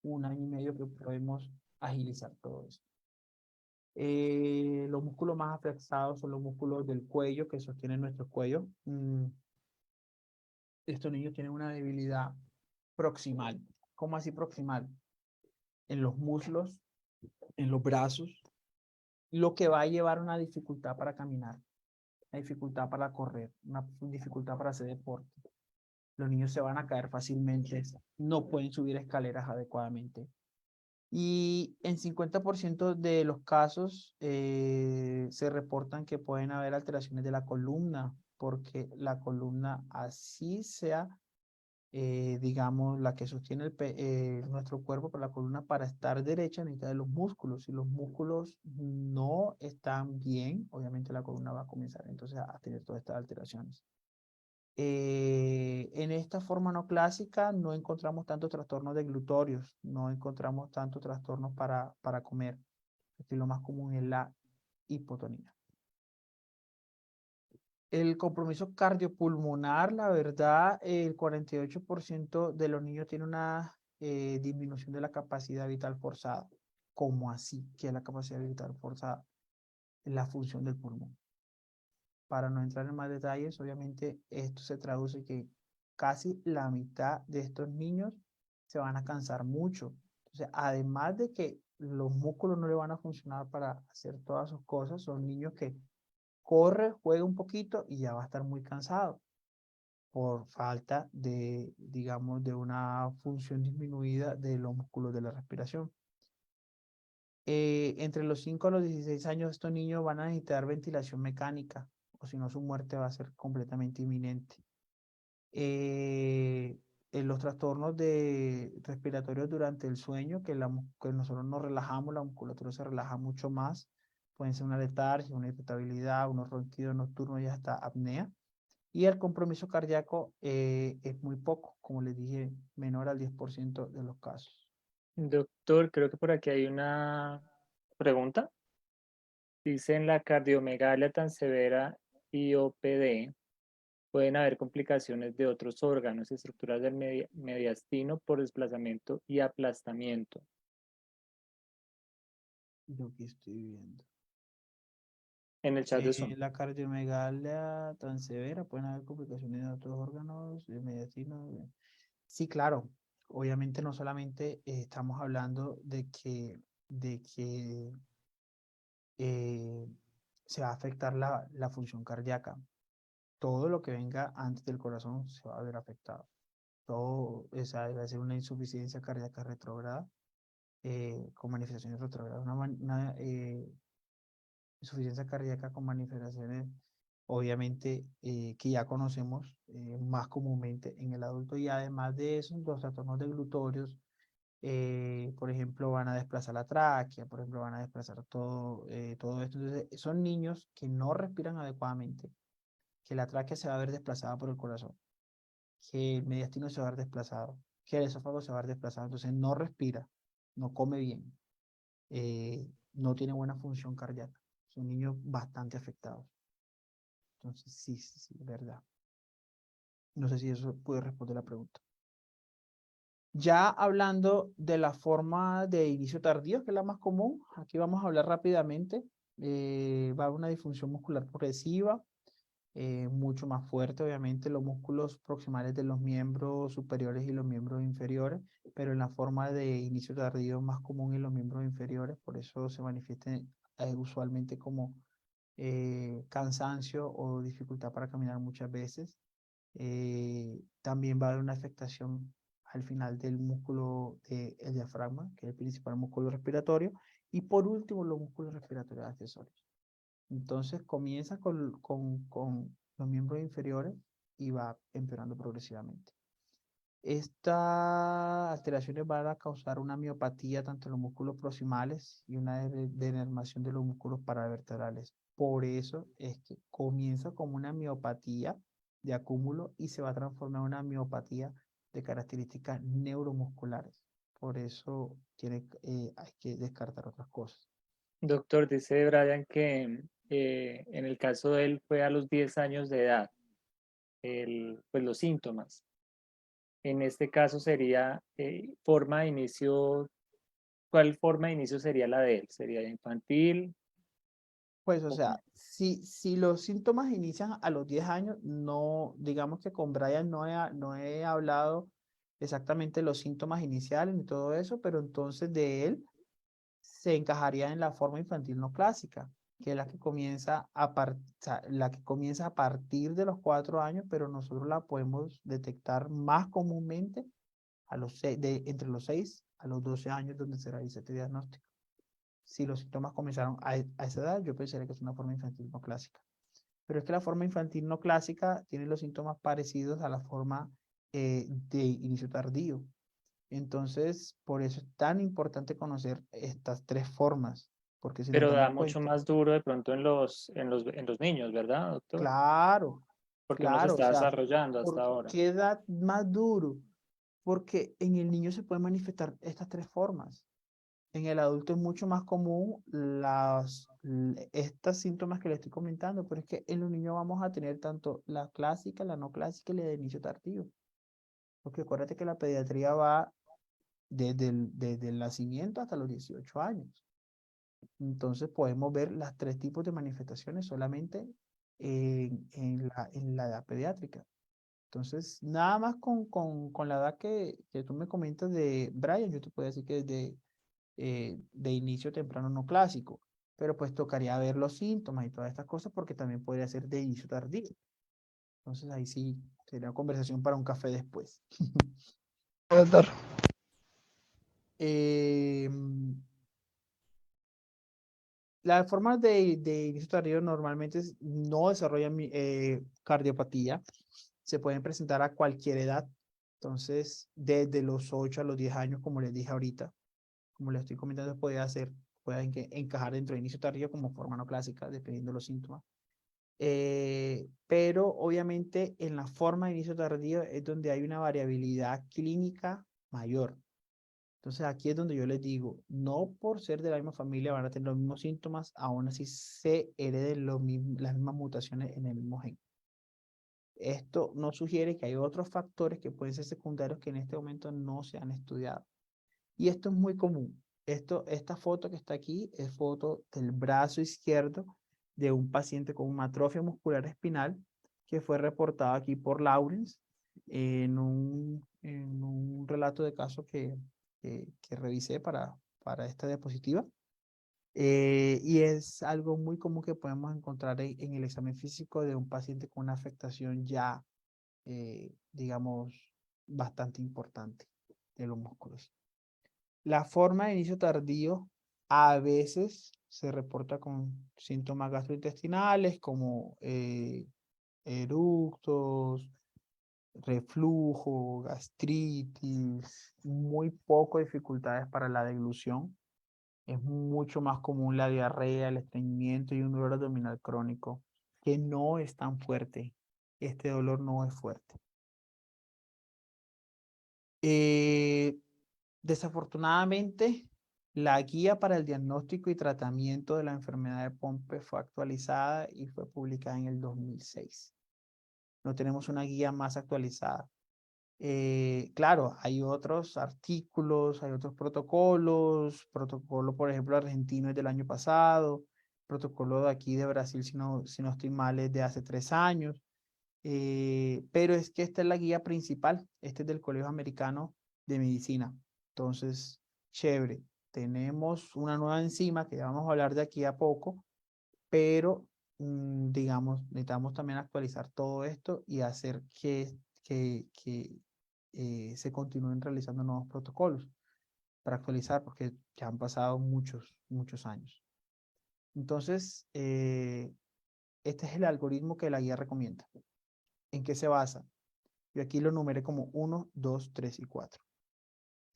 1 año y medio que podemos agilizar todo eso. Los músculos más afectados son los músculos del cuello que sostienen nuestro cuello. Estos niños tienen una debilidad proximal. ¿Cómo así proximal? En los muslos, en los brazos, lo que va a llevar una dificultad para caminar, una dificultad para correr, una dificultad para hacer deporte. Los niños se van a caer fácilmente, no pueden subir escaleras adecuadamente. Y en 50% de los casos se reportan que pueden haber alteraciones de la columna, porque la columna, así sea, digamos, la que sostiene nuestro cuerpo, pero la columna para estar derecha necesita de los músculos. Si los músculos no están bien, obviamente la columna va a comenzar entonces a tener todas estas alteraciones. En esta forma no clásica no encontramos tantos trastornos deglutorios, no encontramos tantos trastornos para comer. Aquí lo más común es la hipotonía. El compromiso cardiopulmonar, la verdad, el 48% de los niños tiene una disminución de la capacidad vital forzada. ¿Cómo así? ¿Qué es la capacidad vital forzada? La función del pulmón. Para no entrar en más detalles, obviamente esto se traduce que casi la mitad de estos niños se van a cansar mucho. Entonces, además de que los músculos no le van a funcionar para hacer todas sus cosas, son niños que corre, juega un poquito y ya va a estar muy cansado por falta de, digamos, de una función disminuida de los músculos de la respiración. Entre los 5 a los 16 años, estos niños van a necesitar ventilación mecánica, o si no, su muerte va a ser completamente inminente. En los trastornos respiratorios durante el sueño, que nosotros nos relajamos, la musculatura se relaja mucho más, pueden ser una letargia, una irritabilidad, unos ronquidos nocturnos y hasta apnea. Y el compromiso cardíaco es muy poco, como les dije, menor al 10% de los casos. Doctor, creo que por aquí hay una pregunta. Dice, en la cardiomegalia tan severa y OPD, pueden haber complicaciones de otros órganos y estructuras del mediastino por desplazamiento y aplastamiento. Lo que estoy viendo. En el chat de Zoom. La cardiomegalia tan severa, pueden haber complicaciones de otros órganos, de mediastino. Sí, claro. Obviamente no solamente estamos hablando de que eh, se va a afectar la función cardíaca. Todo lo que venga antes del corazón se va a ver afectado. Todo, esa va a ser una insuficiencia cardíaca retrógrada con manifestaciones retrógradas, una insuficiencia cardíaca con manifestaciones, obviamente, que ya conocemos más comúnmente en el adulto. Y además de eso, los trastornos deglutorios, por ejemplo, van a desplazar la tráquea, por ejemplo, van a desplazar todo esto. Entonces, son niños que no respiran adecuadamente, que la tráquea se va a ver desplazada por el corazón, que el mediastino se va a ver desplazado, que el esófago se va a ver desplazado. Entonces, no respira, no come bien, no tiene buena función cardíaca. Son niños bastante afectados. Entonces, sí, sí, sí, verdad. No sé si eso puede responder la pregunta. Ya hablando de la forma de inicio tardío, que es la más común, aquí vamos a hablar rápidamente. Va a haber una disfunción muscular progresiva, mucho más fuerte, obviamente, los músculos proximales de los miembros superiores y los miembros inferiores, pero en la forma de inicio tardío más común en los miembros inferiores, por eso se manifiesta usualmente como cansancio o dificultad para caminar muchas veces. También va a haber una afectación al final del músculo del diafragma, que es el principal músculo respiratorio, y por último los músculos respiratorios accesorios. Entonces comienza con los miembros inferiores y va empeorando progresivamente. Estas alteraciones van a causar una miopatía tanto en los músculos proximales y una denervación de los músculos paravertebrales. Por eso es que comienza como una miopatía de acúmulo y se va a transformar en una miopatía de características neuromusculares. Por eso hay que descartar otras cosas. Doctor, dice Brian que en el caso de él fue a los 10 años de edad, pues los síntomas. En este caso sería forma de inicio, ¿cuál forma de inicio sería la de él? ¿Sería infantil? Pues, o ¿O sea, si los síntomas inician a los 10 años, no, digamos que con Brian no he hablado exactamente los síntomas iniciales ni todo eso, pero entonces de él se encajaría en la forma infantil no clásica, que es la que comienza la que comienza a partir de los 4 años, pero nosotros la podemos detectar más comúnmente entre los 6 a los 12 años, donde se realiza este diagnóstico. Si los síntomas comenzaron a esa edad, yo pensaría que es una forma infantil no clásica. Pero es que la forma infantil no clásica tiene los síntomas parecidos a la forma de inicio tardío. Entonces, por eso es tan importante conocer estas tres formas, porque si nos pero da damos mucho cuenta, más duro de pronto en los niños, ¿verdad, doctor? claro, Porque uno se claro, o está sea, desarrollando hasta ¿por ahora. qué edad más duro? Porque en el niño se pueden manifestar estas tres formas. En el adulto es mucho más común estas síntomas que le estoy comentando, pero es que en los niños vamos a tener tanto la clásica, la no clásica y la de inicio tardío. Porque acuérdate que la pediatría va desde el nacimiento hasta los 18 años. Entonces podemos ver las tres tipos de manifestaciones solamente en la edad pediátrica. Entonces, nada más con la edad que tú me comentas de Brian, yo te puedo decir que de inicio temprano no clásico, pero pues tocaría ver los síntomas y todas estas cosas porque también podría ser de inicio tardío. Entonces ahí sí sería una conversación para un café después. Doctor. Eh, las formas de inicio tardío normalmente no desarrollan cardiopatía, se pueden presentar a cualquier edad, entonces desde los 8 a los 10 años, como les dije ahorita, como les estoy comentando, pueden encajar dentro de inicio tardío como forma no clásica, dependiendo de los síntomas. Pero obviamente en la forma de inicio tardío es donde hay una variabilidad clínica mayor. Entonces aquí es donde yo les digo, no por ser de la misma familia van a tener los mismos síntomas, aún así se hereden las mismas mutaciones en el mismo gen. Esto nos sugiere que hay otros factores que pueden ser secundarios que en este momento no se han estudiado. Y esto es muy común. Esta foto que está aquí es foto del brazo izquierdo de un paciente con una atrofia muscular espinal que fue reportado aquí por Lawrence en un relato de caso que revisé para esta diapositiva. Y es algo muy común que podemos encontrar en el examen físico de un paciente con una afectación ya, digamos, bastante importante de los músculos. La forma de inicio tardío a veces se reporta con síntomas gastrointestinales como eructos, reflujo, gastritis, muy poco dificultades para la deglución. Es mucho más común la diarrea, el estreñimiento y un dolor abdominal crónico que no es tan fuerte. Este dolor no es fuerte. Eh, Desafortunadamente, la guía para el diagnóstico y tratamiento de la enfermedad de Pompe fue actualizada y fue publicada en el 2006. No tenemos una guía más actualizada. Claro, hay otros artículos, hay otros protocolos, protocolo, por ejemplo, argentino es del año pasado, protocolo de aquí de Brasil, si no estoy mal, es de hace 3 años. Pero es que esta es la guía principal, este es del Colegio Americano de Medicina. Entonces, chévere, tenemos una nueva enzima que ya vamos a hablar de aquí a poco, pero digamos, necesitamos también actualizar todo esto y hacer que se continúen realizando nuevos protocolos para actualizar, porque ya han pasado muchos años. Entonces, este es el algoritmo que la guía recomienda. ¿En qué se basa? Yo aquí lo numeré como 1, 2, 3 y 4.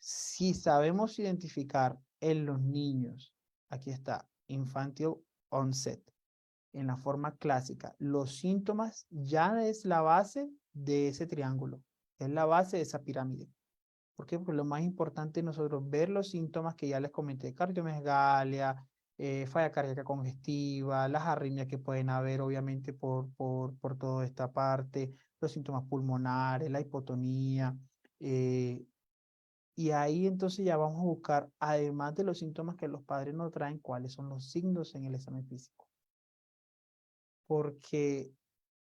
Si sabemos identificar en los niños, aquí está, infantil onset, en la forma clásica, los síntomas ya es la base de ese triángulo, es la base de esa pirámide. ¿Por qué? Porque lo más importante es nosotros ver los síntomas que ya les comenté, cardiomegalia, falla cardíaca congestiva, las arritmias que pueden haber obviamente por toda esta parte, los síntomas pulmonares, la hipotonía, y ahí entonces ya vamos a buscar, además de los síntomas que los padres nos traen, cuáles son los signos en el examen físico. Porque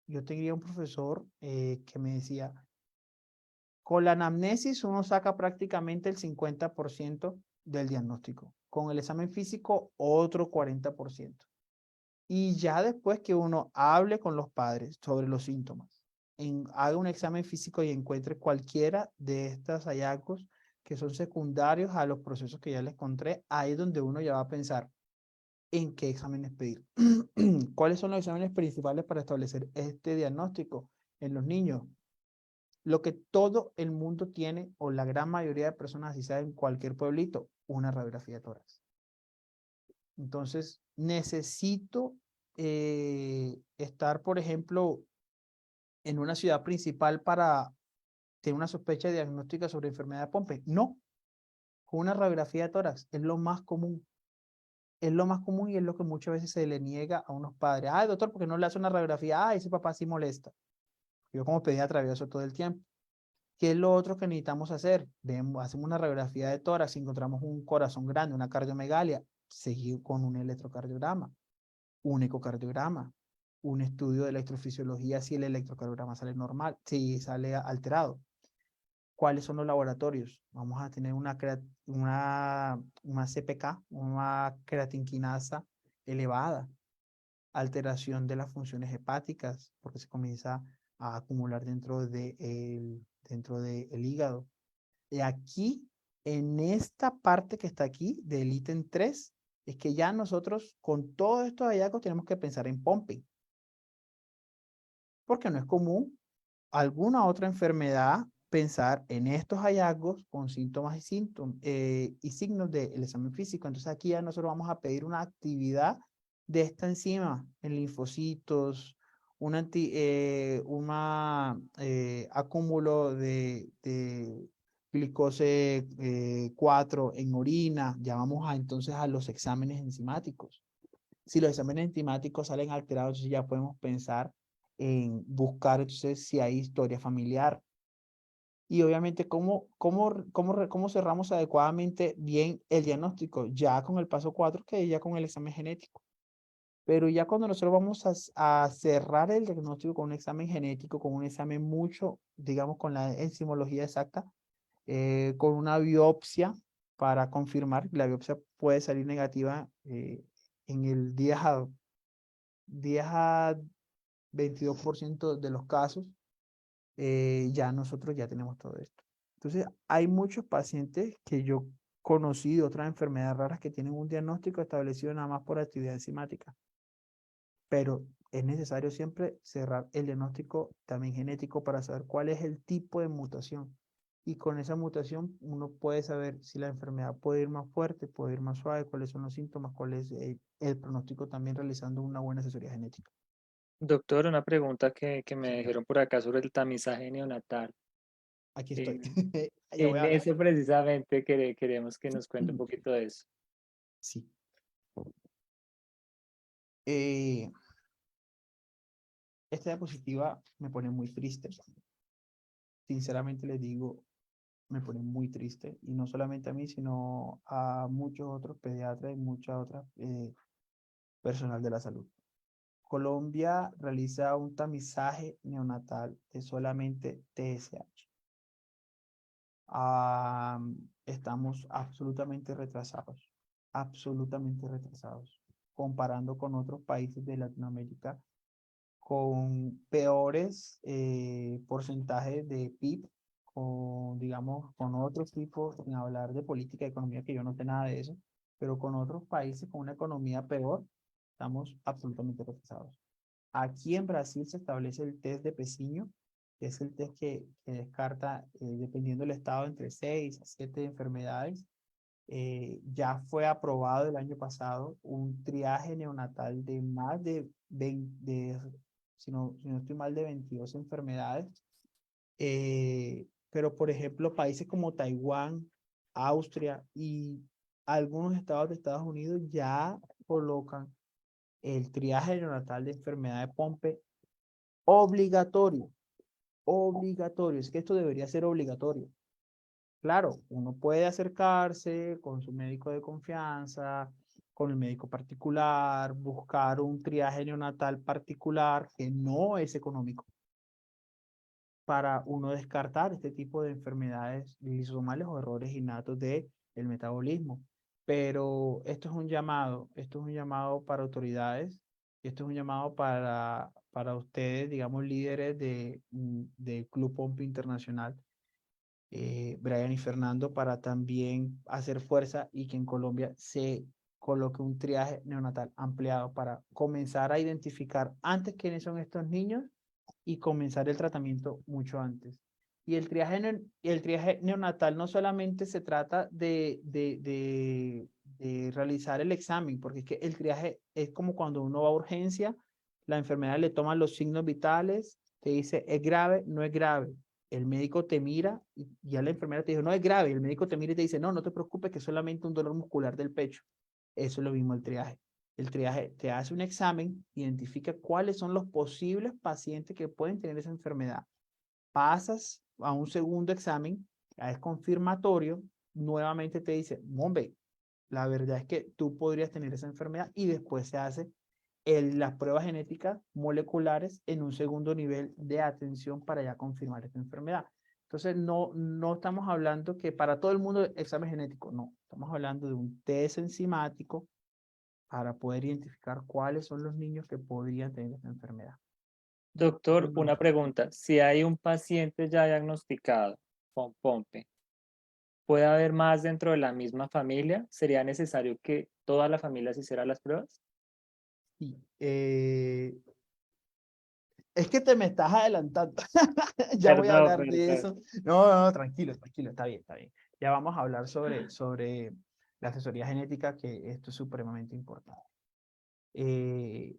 yo tenía un profesor que me decía, con la anamnesis uno saca prácticamente el 50% del diagnóstico. Con el examen físico, otro 40%. Y ya después que uno hable con los padres sobre los síntomas, haga un examen físico y encuentre cualquiera de estos hallazgos que son secundarios a los procesos que ya les conté, ahí es donde uno ya va a pensar en qué exámenes pedir. ¿Cuáles son los exámenes principales para establecer este diagnóstico en los niños? Lo que todo el mundo tiene, o la gran mayoría de personas, así sea en cualquier pueblito, una radiografía de tórax. Entonces, necesito estar, por ejemplo, en una ciudad principal para tener una sospecha diagnóstica sobre enfermedad de Pompe. No, con una radiografía de tórax es lo más común. Es lo más común y es lo que muchas veces se le niega a unos padres. Ay, doctor, ¿por qué no le hace una radiografía? Ay, ese papá sí molesta. Yo como pediatra veo eso todo el tiempo. ¿Qué es lo otro que necesitamos hacer? Hacemos una radiografía de tórax, encontramos un corazón grande, una cardiomegalia, seguir con un electrocardiograma, un ecocardiograma, un estudio de electrofisiología si el electrocardiograma sale normal, si sale alterado. ¿Cuáles son los laboratorios? Vamos a tener una CPK, una creatinquinasa elevada, alteración de las funciones hepáticas, porque se comienza a acumular dentro del hígado. Y aquí, en esta parte que está aquí, del ítem 3, es que ya nosotros, con todos estos hallazgos, tenemos que pensar en pumping. Porque no es común alguna otra enfermedad pensar en estos hallazgos con síntomas y signos del examen físico. Entonces aquí ya nosotros vamos a pedir una actividad de esta enzima en linfocitos, un acúmulo de glicose 4 en orina. Ya vamos entonces a los exámenes enzimáticos. Si los exámenes enzimáticos salen alterados, entonces ya podemos pensar en buscar entonces si hay historia familiar. Y obviamente, ¿cómo cerramos adecuadamente bien el diagnóstico? Ya con el paso 4, que ya con el examen genético. Pero ya cuando nosotros vamos a cerrar el diagnóstico con un examen genético, con un examen mucho, digamos, con la enzimología exacta, con una biopsia para confirmar, la biopsia puede salir negativa en el 10 a 22% de los casos, ya nosotros ya tenemos todo esto. Entonces, hay muchos pacientes que yo conocí de otras enfermedades raras que tienen un diagnóstico establecido nada más por actividad enzimática, pero es necesario siempre cerrar el diagnóstico también genético para saber cuál es el tipo de mutación. Y con esa mutación uno puede saber si la enfermedad puede ir más fuerte, puede ir más suave, cuáles son los síntomas, cuál es el pronóstico también realizando una buena asesoría genética. Doctor, una pregunta que me dijeron por acá sobre el tamizaje neonatal. Aquí estoy. En, Ya voy en a hablar. eso precisamente queremos que nos cuente un poquito de eso. Sí. Eh, esta diapositiva me pone muy triste. Sinceramente les digo, me pone muy triste. Y no solamente a mí, sino a muchos otros pediatras y muchas otras personal de la salud. Colombia realiza un tamizaje neonatal de solamente TSH. Estamos absolutamente retrasados. Absolutamente retrasados. comparando con otros países de Latinoamérica con peores porcentajes de PIB, con, digamos, con otros tipos, sin hablar de política y economía, que yo no sé nada de eso, pero con otros países con una economía peor, estamos absolutamente retrasados. Aquí en Brasil se establece el test de Pezinho, que es el test que descarta, dependiendo del estado, entre 6 a 7 enfermedades. Ya fue aprobado el año pasado un triaje neonatal de más de 20, si no estoy mal, de 22 enfermedades. Pero, por ejemplo, países como Taiwán, Austria y algunos estados de Estados Unidos ya colocan el triaje neonatal de enfermedad de Pompe obligatorio. Obligatorio. Es que esto debería ser obligatorio. Claro, uno puede acercarse con su médico de confianza, con el médico particular, buscar un triaje neonatal particular que no es económico para uno descartar este tipo de enfermedades lisosomales o errores innatos del metabolismo. Pero esto es un llamado para autoridades, esto es un llamado para ustedes, digamos, líderes de Club Pompe Internacional, Brian y Fernando, para también hacer fuerza y que en Colombia se coloque un triaje neonatal ampliado para comenzar a identificar antes quiénes son estos niños y comenzar el tratamiento mucho antes. Y el triaje neonatal no solamente se trata de realizar el examen, porque es que el triaje es como cuando uno va a urgencia, la enfermedad le toma los signos vitales, te dice es grave, no es grave. El médico te mira y ya la enfermera te dijo no es grave. El médico te mira y te dice no, no te preocupes, que es solamente un dolor muscular del pecho. Eso es lo mismo el triaje. El triaje te hace un examen, identifica cuáles son los posibles pacientes que pueden tener esa enfermedad. Pasas a un segundo examen, ya es confirmatorio, nuevamente te dice, hombre, la verdad es que tú podrías tener esa enfermedad y después se hace las pruebas genéticas moleculares en un segundo nivel de atención para ya confirmar esta enfermedad. Entonces, no estamos hablando que para todo el mundo examen genético, no, estamos hablando de un test enzimático para poder identificar cuáles son los niños que podrían tener esta enfermedad. Doctor, No, una pregunta. Si hay un paciente ya diagnosticado con POMPE, ¿puede haber más dentro de la misma familia? ¿Sería necesario que toda la familia se hiciera las pruebas? sí, es que te me estás adelantando. Ya voy a Perdón, hablar de perdón. eso. No, tranquilo, tranquilo, está bien, está bien. Ya vamos a hablar sobre la asesoría genética, que esto es supremamente importante. Eh,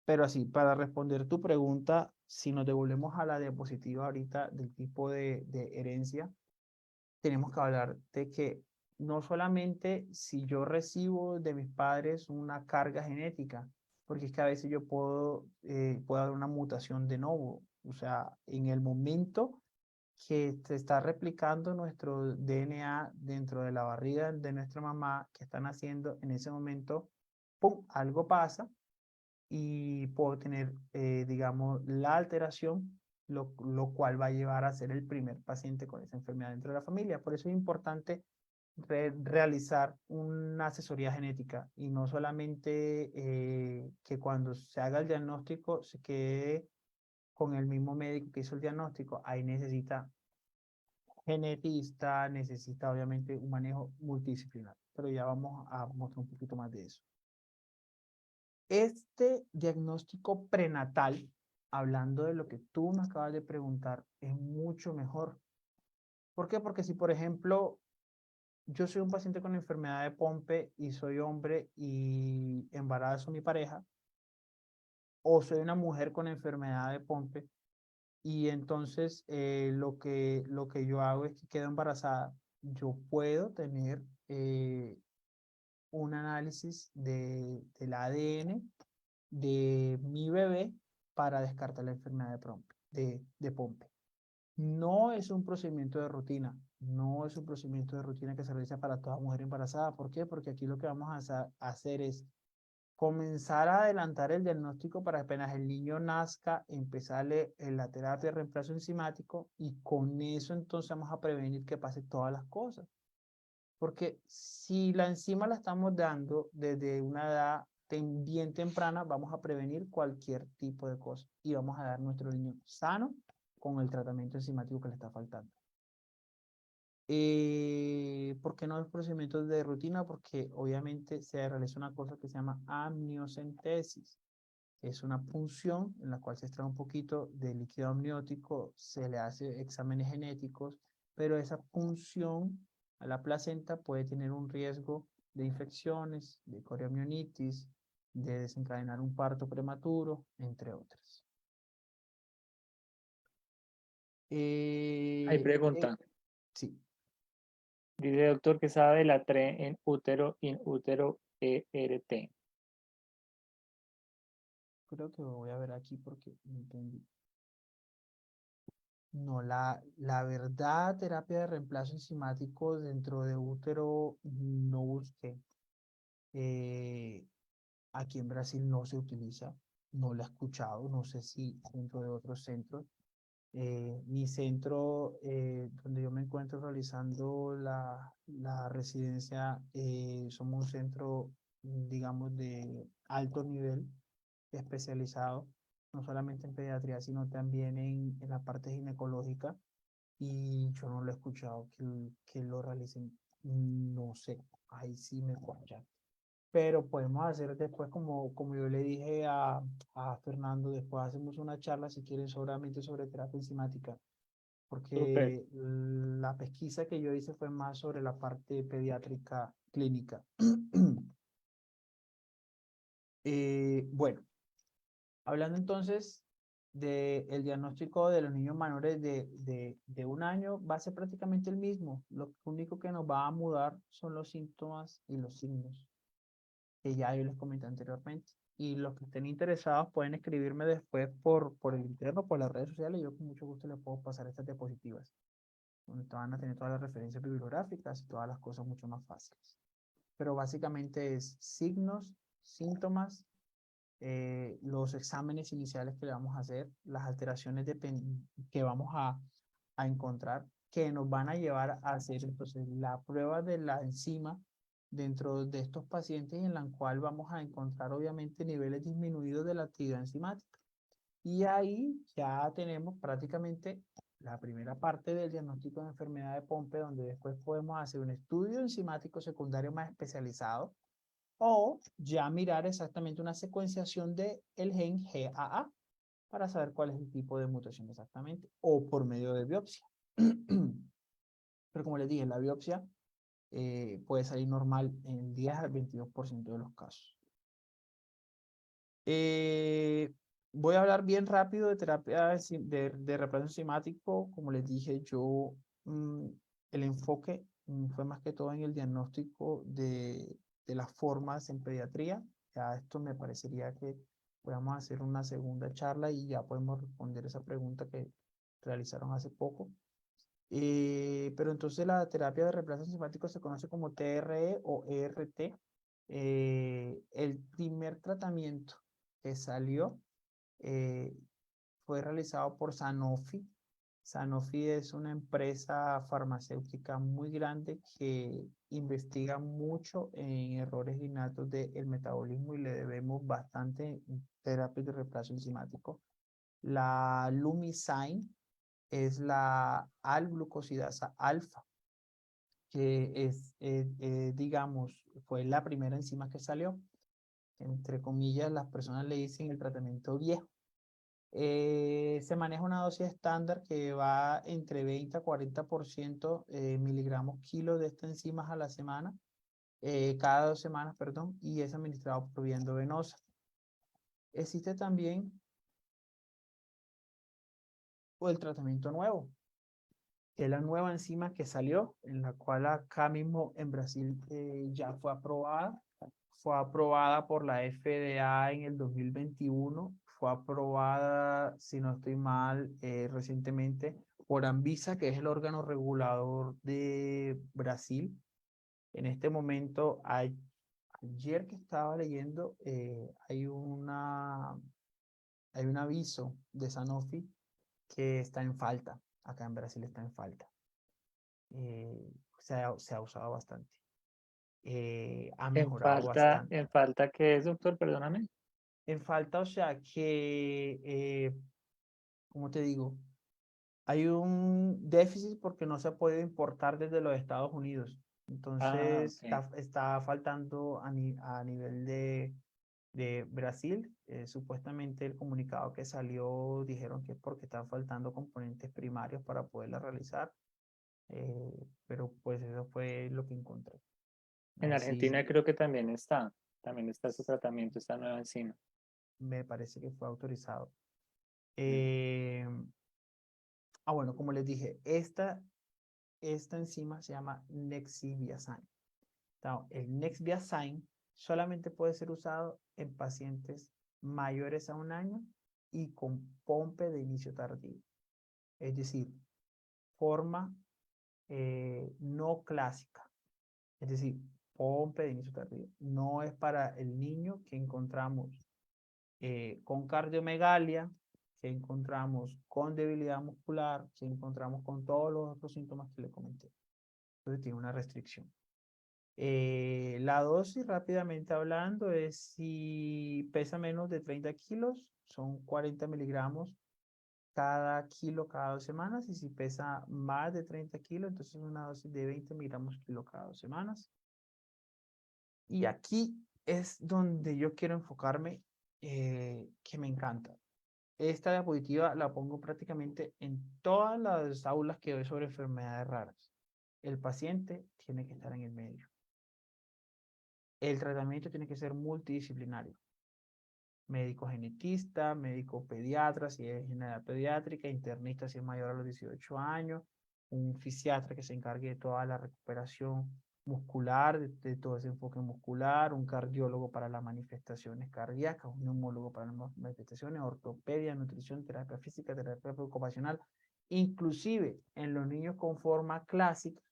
pero así, para responder tu pregunta, si nos devolvemos a la diapositiva ahorita del tipo de herencia, tenemos que hablar de que no solamente si yo recibo de mis padres una carga genética, porque es que a veces yo puedo haber una mutación de novo. O sea, en el momento que se está replicando nuestro DNA dentro de la barriga de nuestra mamá que están haciendo, en ese momento, ¡pum!, algo pasa y puedo tener, digamos, la alteración, lo cual va a llevar a ser el primer paciente con esa enfermedad dentro de la familia. Por eso es importante realizar una asesoría genética y no solamente que cuando se haga el diagnóstico se quede con el mismo médico que hizo el diagnóstico. Ahí necesita genetista, necesita obviamente un manejo multidisciplinar, pero ya vamos a mostrar un poquito más de eso. Este diagnóstico prenatal, hablando de lo que tú me acabas de preguntar, es mucho mejor. ¿Por qué? Porque si, por ejemplo, yo soy un paciente con enfermedad de Pompe y soy hombre y embarazo a mi pareja, o soy una mujer con enfermedad de Pompe y entonces lo que yo hago es que quedo embarazada, yo puedo tener un análisis del ADN de mi bebé para descartar la enfermedad de Pompe. No es un procedimiento de rutina, no es un procedimiento de rutina que se realiza para toda mujer embarazada. ¿Por qué? Porque aquí lo que vamos a hacer es comenzar a adelantar el diagnóstico para apenas el niño nazca, empezarle la terapia de reemplazo enzimático y con eso entonces vamos a prevenir que pase todas las cosas. Porque si la enzima la estamos dando desde una edad bien temprana, vamos a prevenir cualquier tipo de cosa y vamos a dar a nuestro niño sano con el tratamiento enzimático que le está faltando. ¿Por qué no los procedimientos de rutina? Porque obviamente se realiza una cosa que se llama amniocentesis. Es una punción en la cual se extrae un poquito de líquido amniótico, se le hace exámenes genéticos, pero esa punción a la placenta puede tener un riesgo de infecciones, de coriomionitis, de desencadenar un parto prematuro, entre otras. Hay pregunta. Sí. Dice doctor que sabe de la TRE en útero, in útero, ERT. Creo que voy a ver aquí porque no entendí. No, la verdad, terapia de reemplazo enzimático dentro de útero no busqué. Aquí en Brasil no se utiliza, no la he escuchado, no sé si dentro de otros centros. Mi centro, donde yo me encuentro realizando la residencia, somos un centro, digamos, de alto nivel, especializado, no solamente en pediatría, sino también en la parte ginecológica, y yo no lo he escuchado que lo realicen, no sé, ahí sí me cuadra. Pero podemos hacer después, como yo le dije a Fernando, después hacemos una charla, si quieren, solamente sobre terapia enzimática, Súper. porque la pesquisa que yo hice fue más sobre la parte pediátrica clínica. Bueno, hablando entonces del diagnóstico de los niños menores de 1 año, va a ser prácticamente el mismo. Lo único que nos va a mudar son los síntomas y los signos, que ya yo les comenté anteriormente. Y los que estén interesados pueden escribirme después por el interno, por las redes sociales. Yo con mucho gusto les puedo pasar estas diapositivas, donde te van a tener todas las referencias bibliográficas y todas las cosas mucho más fáciles. Pero básicamente es signos, síntomas, los exámenes iniciales que le vamos a hacer, las alteraciones que vamos a encontrar, que nos van a llevar a hacer entonces la prueba de la enzima dentro de estos pacientes, en la cual vamos a encontrar obviamente niveles disminuidos de la actividad enzimática. Y ahí ya tenemos prácticamente la primera parte del diagnóstico de enfermedad de Pompe, donde después podemos hacer un estudio enzimático secundario más especializado, o ya mirar exactamente una secuenciación del gen GAA para saber cuál es el tipo de mutación exactamente, o por medio de biopsia. Pero como les dije, la biopsia puede salir normal en el 10 al 22% de los casos. Voy a hablar bien rápido de terapia de reemplazo enzimático. Como les dije, el enfoque fue más que todo en el diagnóstico de las formas en pediatría. Ya esto me parecería que podamos hacer una segunda charla y ya podemos responder esa pregunta que realizaron hace poco. Pero entonces la terapia de reemplazo enzimático se conoce como TRE o ERT. El primer tratamiento que salió eh, fue realizado por Sanofi. Sanofi es una empresa farmacéutica muy grande que investiga mucho en errores innatos del metabolismo, y le debemos bastante terapias de reemplazo enzimático. La Lumicine es la L-glucosidasa alfa, que es, digamos, fue la primera enzima que salió. Entre comillas, las personas le dicen el tratamiento viejo. Se maneja una dosis estándar que va entre 20 a 40% miligramos kilo de esta enzima a la semana, cada 2 semanas, perdón, y es administrado por vía endovenosa. Existe también el tratamiento nuevo, que es la nueva enzima que salió, en la cual acá mismo en Brasil ya fue aprobada. Fue aprobada por la FDA en el 2021. Fue aprobada, si no estoy mal, recientemente por Anvisa, que es el órgano regulador de Brasil. En este momento, ayer que estaba leyendo, hay un aviso de Sanofi que está en falta. Acá en Brasil está en falta. se ha usado bastante. Ha mejorado En bastante. falta qué es, doctor? Perdóname. En falta, o sea, que, ¿cómo te digo? Hay un déficit porque no se ha podido importar desde los Estados Unidos. Ah, Entonces, ok. está faltando a nivel de Brasil. Supuestamente el comunicado que salió dijeron que es porque están faltando componentes primarios para poderla realizar. Pero pues eso fue lo que encontré. En Argentina Así creo que también está ese tratamiento, esta nueva enzima. me parece que fue autorizado. Mm. Eh, bueno, como les dije, esta enzima se llama Nexibiazine. Now, el Nexibiazine solamente puede ser usado en pacientes mayores a 1 año y con POMPE de inicio tardío. Es decir, forma no clásica. Es decir, POMPE de inicio tardío. No es para el niño que encontramos con cardiomegalia, que encontramos con debilidad muscular, que encontramos con todos los otros síntomas que le comenté. Entonces tiene una restricción. La dosis, rápidamente hablando, es si pesa menos de 30 kilos, son 40 miligramos cada kilo cada 2 semanas. Y si pesa más de 30 kilos, entonces es una dosis de 20 miligramos kilo cada 2 semanas. Y aquí es donde yo quiero enfocarme, que me encanta. Esta diapositiva la pongo prácticamente en todas las aulas que doy sobre enfermedades raras. El paciente tiene que estar en el medio. El tratamiento tiene que ser multidisciplinario. Médico genetista, médico pediatra, si es en edad pediátrica, internista si es mayor a los 18 años, un fisiatra que se encargue de toda la recuperación muscular, de todo ese enfoque muscular, un cardiólogo para las manifestaciones cardíacas, un neumólogo para las manifestaciones, ortopedia, nutrición, terapia física, terapia ocupacional, inclusive en los niños con forma clásica,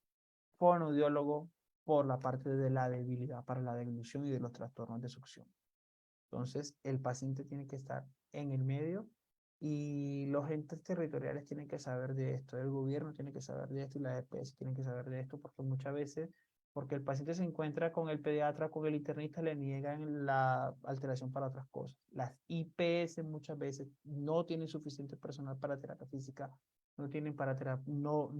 fonoaudiólogo por la parte de la debilidad para la deglución y de los trastornos de succión. Entonces, el paciente tiene que estar en el medio y los entes territoriales tienen que saber de esto, el gobierno tiene que saber de esto y la EPS tienen que saber de esto, porque muchas veces, porque el paciente se encuentra con el pediatra, con el internista, le niegan la alteración para otras cosas. Las IPS muchas veces no tienen suficiente personal para terapia física, no tienen para terapia, no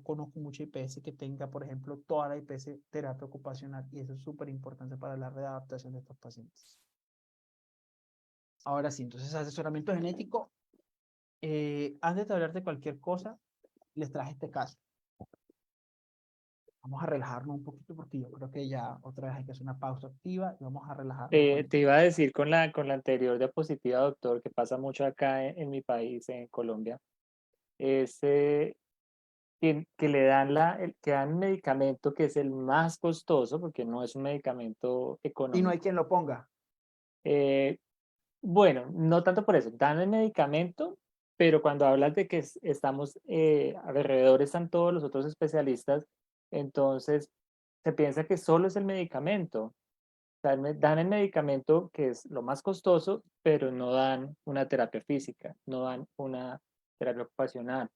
conozco mucha IPS que tenga, por ejemplo, toda la IPS terapia ocupacional, y eso es súper importante para la readaptación de estos pacientes. Ahora sí, entonces asesoramiento genético. Antes de hablar de cualquier cosa, les traje este caso. Vamos a relajarnos un poquito porque yo creo que ya otra vez hay que hacer una pausa activa y vamos a relajarnos con Te este iba a caso. decir con la anterior diapositiva, doctor, que pasa mucho acá en mi país, en Colombia, es que le dan que dan un medicamento que es el más costoso, porque no es un medicamento Y no hay económico. quien lo ponga. Eh, bueno, no tanto por eso, dan el medicamento, pero cuando hablas de que estamos alrededor están todos los otros especialistas, entonces se piensa que solo es el medicamento. Dan el medicamento que es lo más costoso, pero no dan una terapia física, no dan una terapia ocupacional,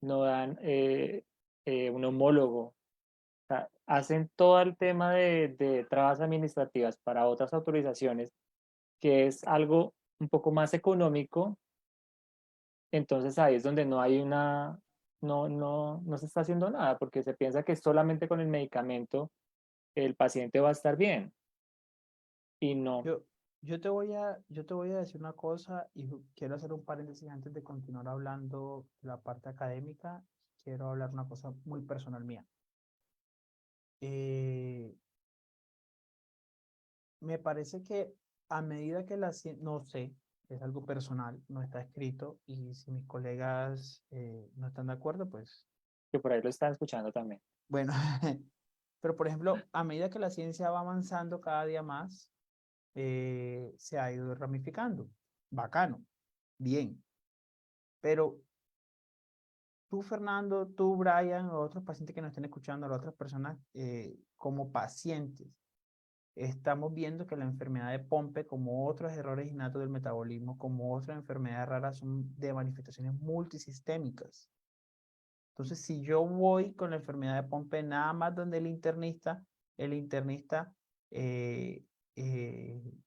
no dan un homólogo. O sea, hacen todo el tema de trabas administrativas para otras autorizaciones, que es algo un poco más económico. Entonces ahí es donde no se está haciendo nada, porque se piensa que solamente con el medicamento el paciente va a estar bien, y no. Yo, yo te voy a decir una cosa y quiero hacer un paréntesis antes de continuar hablando de la parte académica. Quiero hablar una cosa muy personal mía. Eh, Me parece que a medida que la ciencia, no sé, es algo personal, no está escrito, y si mis colegas no están de acuerdo, pues Que por ahí lo están escuchando también. bueno, pero por ejemplo, a medida que la ciencia va avanzando cada día más, se ha ido ramificando. Bacano, bien, pero tú, Fernando, tú, Brian, o otros pacientes que nos estén escuchando, o otras personas como pacientes, estamos viendo que la enfermedad de Pompe, como otros errores innatos del metabolismo, como otras enfermedades raras, son de manifestaciones multisistémicas. Entonces, si yo voy con la enfermedad de Pompe nada más donde el internista, eh,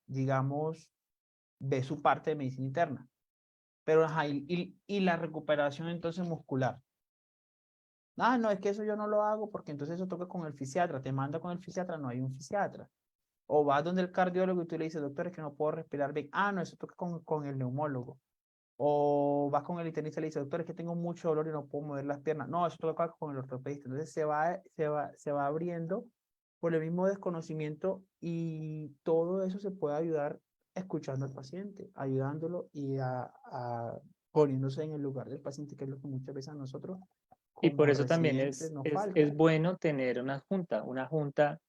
digamos, ve su parte de medicina interna. Pero, ajá, y la recuperación entonces muscular. Ah, no, es que eso yo no lo hago porque entonces eso toca con el fisiatra. Te manda con el fisiatra, no hay un fisiatra. O vas donde el cardiólogo y tú le dices, doctor, es que no puedo respirar bien. Ah, no, eso toca con el neumólogo. O vas con el internista y le dices, doctor, es que tengo mucho dolor y no puedo mover las piernas. No, eso toca con el ortopedista. Entonces se va abriendo por el mismo desconocimiento y todo eso se puede ayudar escuchando al paciente, ayudándolo y poniéndose en el lugar del paciente, que es lo que muchas veces a nosotros Y por como eso también residentes nos es falta. bueno tener una junta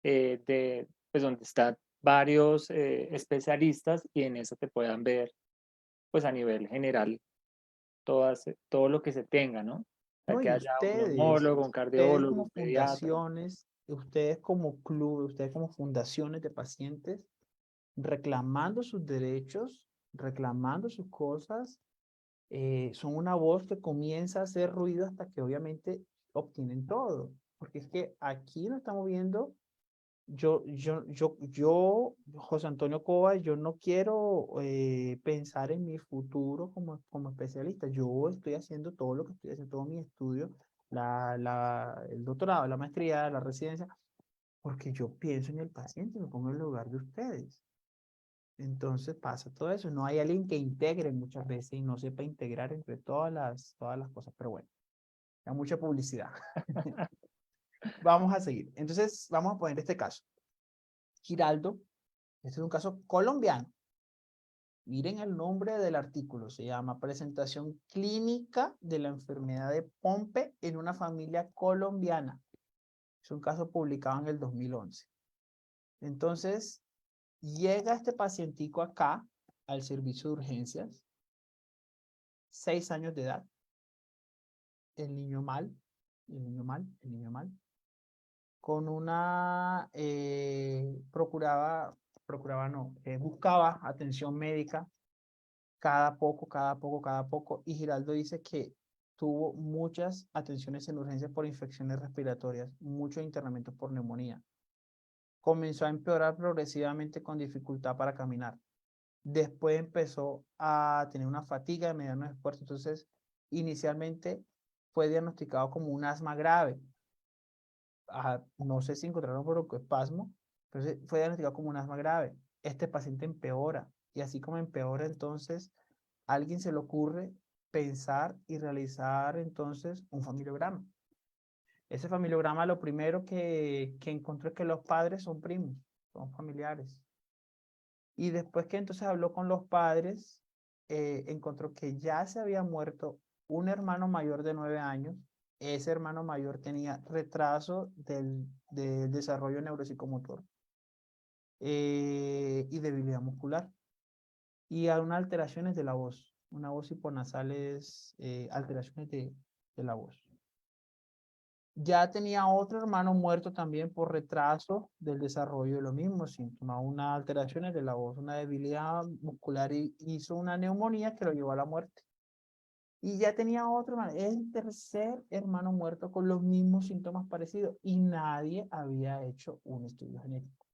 pues donde están varios especialistas y en eso te puedan ver, pues a nivel general, todo lo que se tenga, ¿no? Para No, que y haya un neumólogo, un ustedes cardiólogo, como un pediatra. fundaciones, ustedes como clubes, ustedes como fundaciones de pacientes, reclamando sus derechos, reclamando sus cosas, son una voz que comienza a hacer ruido hasta que obviamente obtienen todo. Porque es que aquí lo estamos viendo, José Antonio Cova, yo no quiero pensar en mi futuro como especialista. Yo estoy haciendo todo lo que estoy haciendo, todo mi estudio, el doctorado, la maestría, la residencia, porque yo pienso en el paciente, me pongo en el lugar de ustedes. Entonces pasa todo eso. No hay alguien que integre muchas veces y no sepa integrar entre todas las cosas. Pero bueno, hay mucha publicidad. Vamos a seguir. Entonces, vamos a poner este caso. Giraldo, este es un caso colombiano. Miren el nombre del artículo. Se llama Presentación clínica de la enfermedad de Pompe en una familia colombiana. Es un caso publicado en el 2011. Entonces, llega este pacientico acá al servicio de urgencias, 6 años de edad. El niño mal, el niño mal, con una, buscaba atención médica cada poco, y Giraldo dice que tuvo muchas atenciones en urgencias por infecciones respiratorias, muchos internamientos por neumonía. Comenzó a empeorar progresivamente con dificultad para caminar. Después empezó a tener una fatiga de mediano esfuerzo, entonces inicialmente fue diagnosticado como un asma grave. No sé si encontraron broncoespasmo, pero fue diagnosticado como un asma grave. Este paciente empeora, y así como empeora, entonces a alguien se le ocurre pensar y realizar entonces un familiograma. Ese familiograma lo primero que encontró es que los padres son primos, son familiares. Y después que entonces habló con los padres, encontró que ya se había muerto un hermano mayor de 9 años. Ese hermano mayor tenía retraso del desarrollo neuropsicomotor y debilidad muscular. Y a unas alteraciones de la voz, una voz hiponasales, alteraciones de la voz. Ya tenía otro hermano muerto también por retraso del desarrollo de los mismos síntomas, unas alteraciones de la voz, una debilidad muscular y hizo una neumonía que lo llevó a la muerte. Y ya tenía otro hermano, el tercer hermano muerto con los mismos síntomas parecidos y nadie había hecho un estudio genético.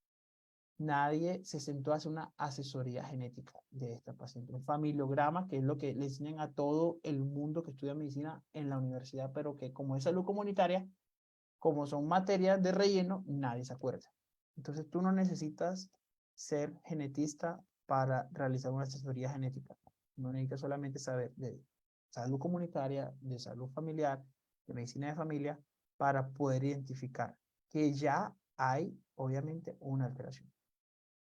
Nadie se sentó a hacer una asesoría genética de esta paciente. Un familiograma, que es lo que le enseñan a todo el mundo que estudia medicina en la universidad, pero que como es salud comunitaria, como son materias de relleno, nadie se acuerda. Entonces tú no necesitas ser genetista para realizar una asesoría genética. No necesitas solamente saber de salud comunitaria, de salud familiar, de medicina de familia, para poder identificar que ya hay, obviamente, una alteración.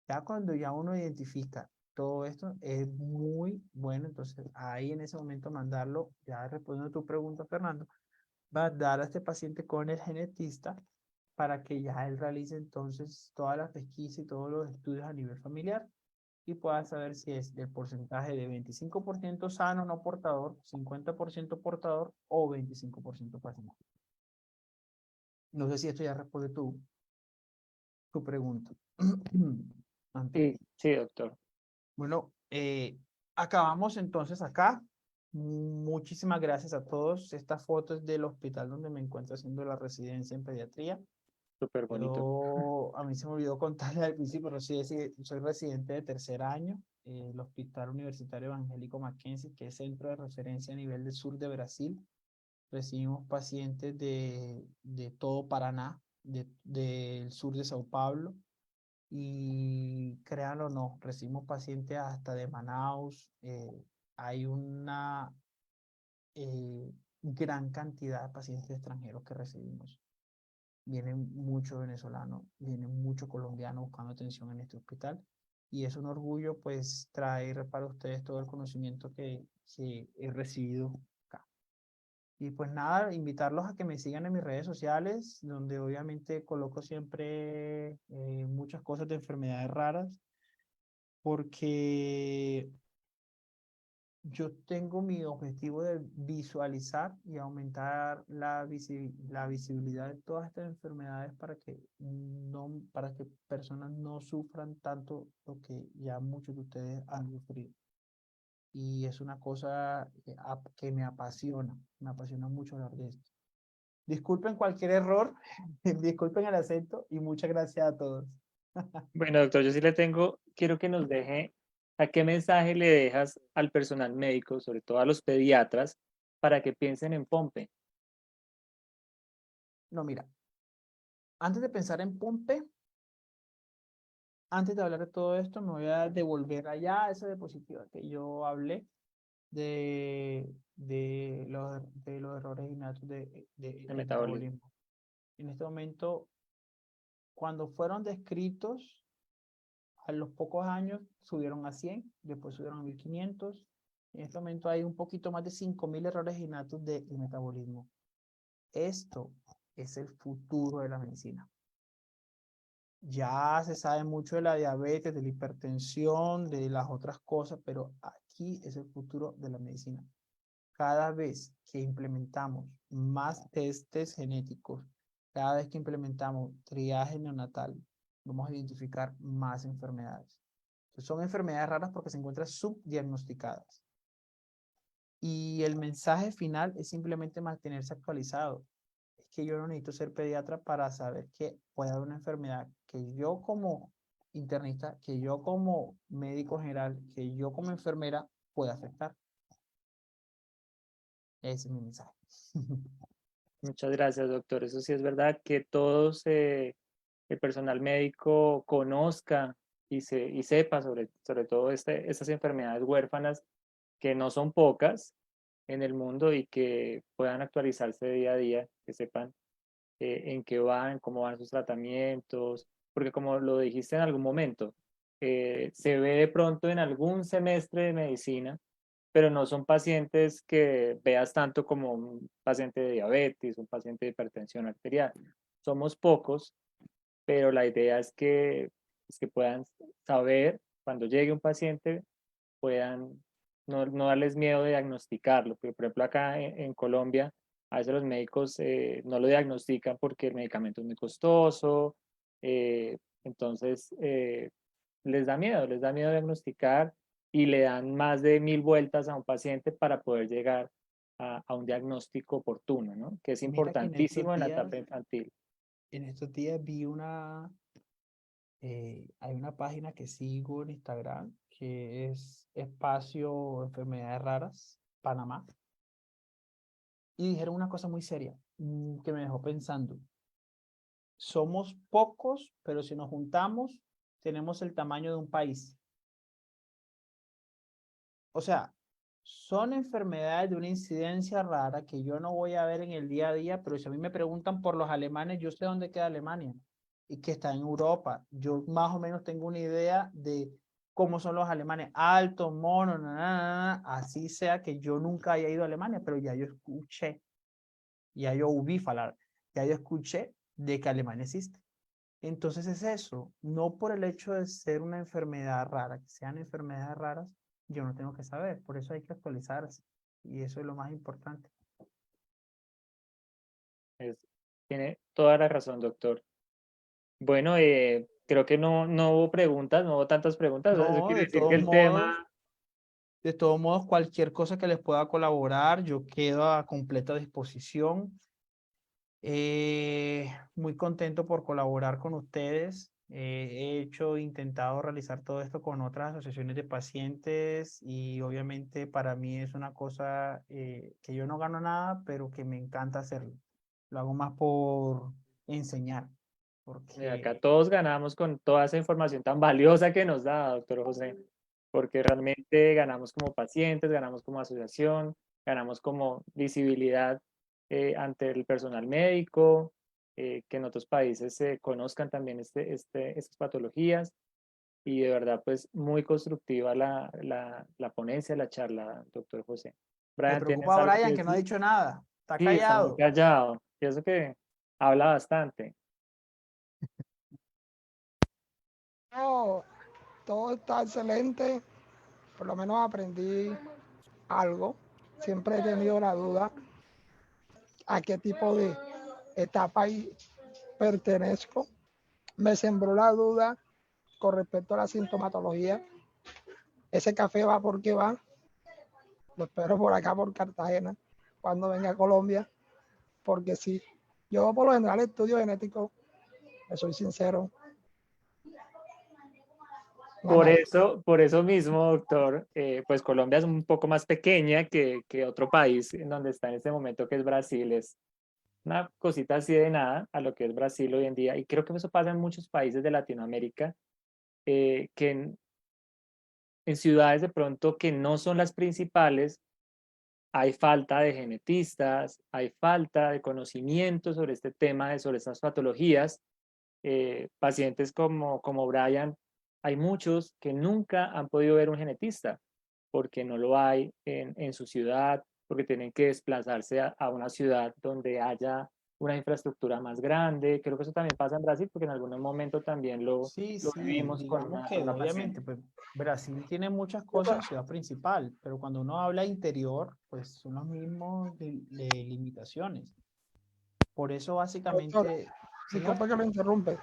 Ya cuando ya uno identifica todo esto, es muy bueno. Entonces, ahí en ese momento mandarlo, ya respondiendo a tu pregunta, Fernando, va a dar a este paciente con el genetista para que ya él realice entonces toda la pesquisa y todos los estudios a nivel familiar y pueda saber si es del porcentaje de 25% sano no portador, 50% portador o 25% paciente. No sé si esto ya responde tu pregunta. Antes. Sí, sí, doctor. Bueno, acabamos entonces acá. Muchísimas gracias a todos. Esta foto es del hospital donde me encuentro haciendo la residencia en pediatría. Súper bonito. A mí se me olvidó contarles al principio, pero sí, soy residente de tercer año, el Hospital Universitario Evangélico Mackenzie, que es centro de referencia a nivel del sur de Brasil. Recibimos pacientes de todo Paraná, del sur de Sao Paulo, y créanlo o no, recibimos pacientes hasta de Manaus. Hay una gran cantidad de pacientes extranjeros que recibimos. Vienen muchos venezolanos, vienen muchos colombianos buscando atención en este hospital, y es un orgullo pues traer para ustedes todo el conocimiento que he recibido acá. Y pues nada, invitarlos a que me sigan en mis redes sociales, donde obviamente coloco siempre muchas cosas de enfermedades raras, porque yo tengo mi objetivo de visualizar y aumentar la visibilidad de todas estas enfermedades para que personas no sufran tanto lo que ya muchos de ustedes han sufrido. Y es una cosa que me apasiona mucho hablar de esto. Disculpen cualquier error, disculpen el acento, y muchas gracias a todos. Bueno, doctor, yo sí le tengo, quiero que nos deje, ¿a qué mensaje le dejas al personal médico, sobre todo a los pediatras, para que piensen en Pompe? No, mira, antes de pensar en Pompe, antes de hablar de todo esto, me voy a devolver allá a esa diapositiva que yo hablé de los errores innatos De del metabolismo. metabolismo. En este momento, cuando fueron descritos, a los pocos años subieron a 100, después subieron a 1500. En este momento hay un poquito más de 5000 errores innatos del metabolismo. Esto es el futuro de la medicina. Ya se sabe mucho de la diabetes, de la hipertensión, de las otras cosas, pero aquí es el futuro de la medicina. Cada vez que implementamos más testes genéticos, cada vez que implementamos triaje neonatal, vamos a identificar más enfermedades. Son enfermedades raras porque se encuentran subdiagnosticadas. Y el mensaje final es simplemente mantenerse actualizado. Es que yo no necesito ser pediatra para saber que puede haber una enfermedad que yo como internista, que yo como médico general, que yo como enfermera pueda afectar. Ese es mi mensaje. Muchas gracias, doctor. Eso sí es verdad que todos, el personal médico conozca y sepa sobre todo estas enfermedades huérfanas, que no son pocas en el mundo, y que puedan actualizarse día a día, que sepan en qué van, cómo van sus tratamientos, porque como lo dijiste en algún momento, se ve de pronto en algún semestre de medicina, pero no son pacientes que veas tanto como un paciente de diabetes, un paciente de hipertensión arterial. Somos pocos, pero la idea es que puedan saber cuando llegue un paciente, puedan no darles miedo de diagnosticarlo. Porque, por ejemplo, acá en Colombia, a veces los médicos no lo diagnostican porque el medicamento es muy costoso, entonces les da miedo diagnosticar, y le dan más de 1000 vueltas a un paciente para poder llegar a un diagnóstico oportuno, ¿no? Que es Mira que importantísimo en la etapa infantil. en estos días vi hay una página que sigo en Instagram que es Espacio Enfermedades Raras, Panamá, y dijeron una cosa muy seria que me dejó pensando. Somos pocos, pero si nos juntamos, tenemos el tamaño de un país. O sea, son enfermedades de una incidencia rara que yo no voy a ver en el día a día, pero si a mí me preguntan por los alemanes, yo sé dónde queda Alemania y que está en Europa. Yo más o menos tengo una idea de cómo son los alemanes, altos, monos, así sea que yo nunca haya ido a Alemania, pero ya yo escuché, ya yo oí hablar, ya yo escuché de que Alemania existe. Entonces es eso, no por el hecho de ser una enfermedad rara, que sean enfermedades raras, yo no tengo que saber, por eso hay que actualizarse, y eso es lo más importante. Es- Tiene toda la razón, doctor. Bueno, creo que no hubo preguntas, no hubo tantas preguntas. Eso No, quiere de decir que todos el modos, tema De todos modos, cualquier cosa que les pueda colaborar, yo quedo a completa disposición. Muy contento por colaborar con ustedes. Intentado realizar todo esto con otras asociaciones de pacientes y obviamente para mí es una cosa que yo no gano nada, pero que me encanta hacerlo. Lo hago más por enseñar, Acá porque todos ganamos con toda esa información tan valiosa que nos da, doctor José, porque realmente ganamos como pacientes, ganamos como asociación, ganamos como visibilidad ante el personal médico, que en otros países se conozcan también estas patologías y de verdad pues muy constructiva la ponencia, la charla, doctor José. me Brian, ¿tienes preocupa algo que Brian, que no ha decir? dicho nada. Está Sí, está muy callado. callado, pienso que habla bastante. No, todo está excelente. Por lo menos aprendí algo. Siempre he tenido la duda a qué tipo de etapa pertenezco. Me sembró la duda con respecto a la sintomatología. Ese café va porque va. Lo espero por acá, por Cartagena, cuando venga a Colombia. Porque sí, yo por lo general estudio genético, me soy sincero, no me gusta. Por eso mismo, doctor, pues Colombia es un poco más pequeña que otro país en donde está en este momento, que es Brasil. Es una cosita así de nada a lo que es Brasil hoy en día. Y creo que eso pasa en muchos países de Latinoamérica, que en ciudades de pronto que no son las principales, hay falta de genetistas, hay falta de conocimiento sobre este tema, sobre estas patologías. Pacientes como Brian, hay muchos que nunca han podido ver un genetista porque no lo hay en su ciudad, porque tienen que desplazarse a una ciudad donde haya una infraestructura más grande. Creo que eso también pasa en Brasil porque en algún momento también Sí, lo sí, vivimos digamos con que una paciente. obviamente pues, Brasil tiene muchas cosas en ciudad principal, pero cuando uno habla interior, pues son los mismos de limitaciones. Por eso Doctor, básicamente, señor, disculpe que lo interrumpe.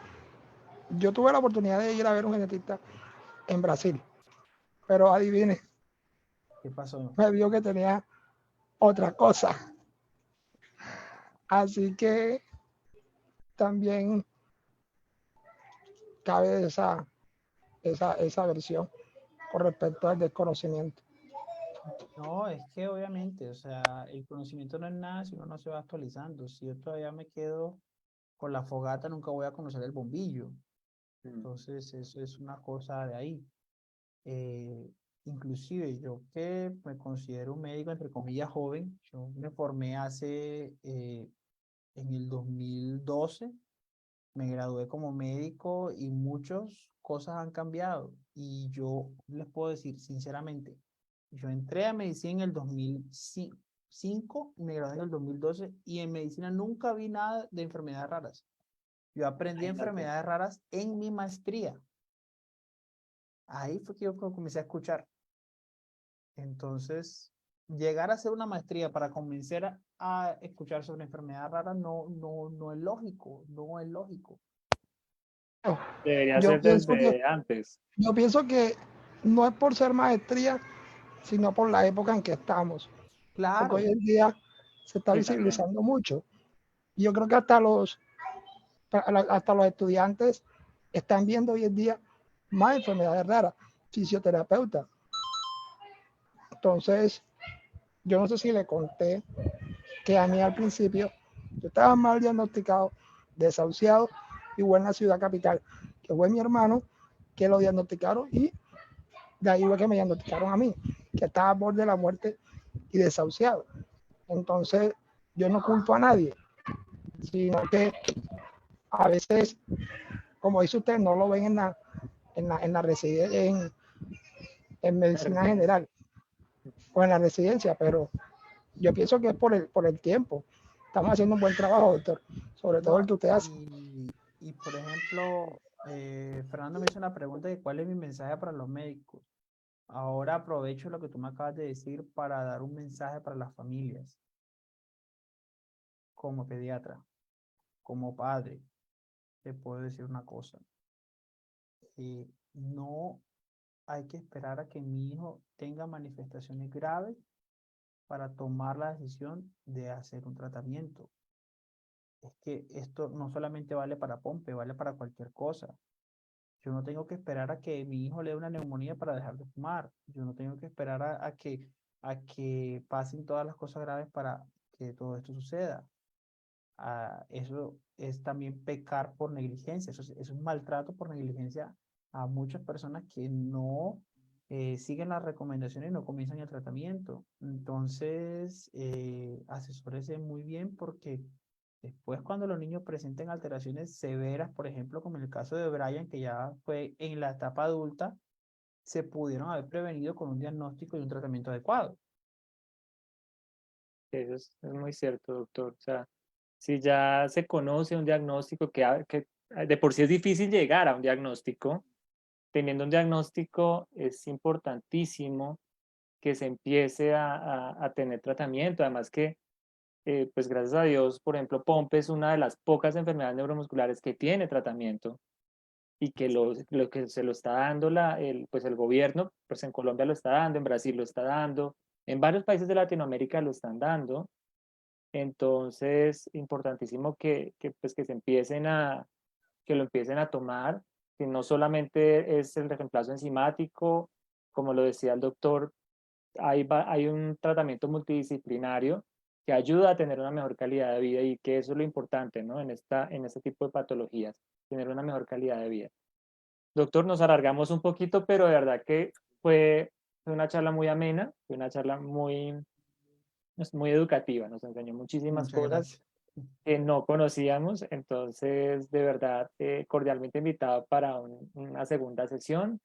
Yo tuve la oportunidad de ir a ver un genetista en Brasil, pero adivine, ¿qué pasó? me vio que tenía otra cosa. Así que también cabe esa versión con respecto al desconocimiento. No, es que obviamente, o sea, el conocimiento no es nada si uno no se va actualizando. Si yo todavía me quedo con la fogata, nunca voy a conocer el bombillo. Mm. Entonces, eso es una cosa de ahí. Eh, Inclusive yo que me considero un médico entre comillas joven, yo me formé en el 2012, me gradué como médico y muchas cosas han cambiado y yo les puedo decir sinceramente, yo entré a medicina en el 2005 y me gradué en el 2012 y en medicina nunca vi nada de enfermedades raras. Yo aprendí Imagínate. enfermedades raras en mi maestría. Ahí fue que yo comencé a escuchar. Entonces, llegar a hacer una maestría para convencer a escuchar sobre enfermedades raras no es lógico, no es lógico. Debería Yo ser pienso que, desde antes. yo pienso que no es por ser maestría, sino por la época en que estamos, porque hoy Claro, en día se está Sí, también. visibilizando mucho. Y yo creo que hasta los estudiantes están viendo hoy en día más enfermedades raras, fisioterapeutas. Entonces, yo no sé si le conté que a mí al principio yo estaba mal diagnosticado, desahuciado, igual en la ciudad capital, que fue mi hermano que lo diagnosticaron y de ahí fue que me diagnosticaron a mí, que estaba a borde de la muerte y desahuciado. Entonces, yo no culpo a nadie, sino que a veces, como dice usted, no lo ven en la residencia, en La medicina residencia. general o en la residencia, pero yo pienso que es por el tiempo. Estamos haciendo un buen trabajo, doctor, sobre todo el no, que usted hace. y por ejemplo, Fernando me hizo una pregunta de cuál es mi mensaje para los médicos. Ahora aprovecho lo que tú me acabas de decir para dar un mensaje para las familias, como pediatra, como padre. Te puedo decir una cosa. No hay que esperar a que mi hijo tenga manifestaciones graves para tomar la decisión de hacer un tratamiento. Es que esto no solamente vale para Pompe, vale para cualquier cosa. Yo no tengo que esperar a que mi hijo le dé una neumonía para dejar de fumar. Yo no tengo que esperar a que pasen todas las cosas graves para que todo esto suceda. Eso es también pecar por negligencia. Es un maltrato por negligencia a muchas personas que no siguen las recomendaciones y no comienzan el tratamiento. Entonces, asesórese muy bien porque después cuando los niños presenten alteraciones severas, por ejemplo, como en el caso de Brian, que ya fue en la etapa adulta, se pudieron haber prevenido con un diagnóstico y un tratamiento adecuado. Eso es muy cierto, doctor. O sea, si ya se conoce un diagnóstico que de por sí es difícil llegar a un diagnóstico, teniendo un diagnóstico es importantísimo que se empiece a tener tratamiento. Además que, pues gracias a Dios, por ejemplo, Pompe es una de las pocas enfermedades neuromusculares que tiene tratamiento y que lo que se lo está dando pues el gobierno, pues en Colombia lo está dando, en Brasil lo está dando, en varios países de Latinoamérica lo están dando. Entonces, importantísimo pues que se empiecen que lo empiecen a tomar, que no solamente es el reemplazo enzimático, como lo decía el doctor, hay un tratamiento multidisciplinario que ayuda a tener una mejor calidad de vida y que eso es lo importante, ¿no? En este tipo de patologías, tener una mejor calidad de vida. Doctor, nos alargamos un poquito, pero de verdad que fue una charla muy amena, fue una charla muy educativa, nos enseñó muchísimas Muchas cosas gracias. que no conocíamos, entonces de verdad cordialmente invitado para una segunda sesión.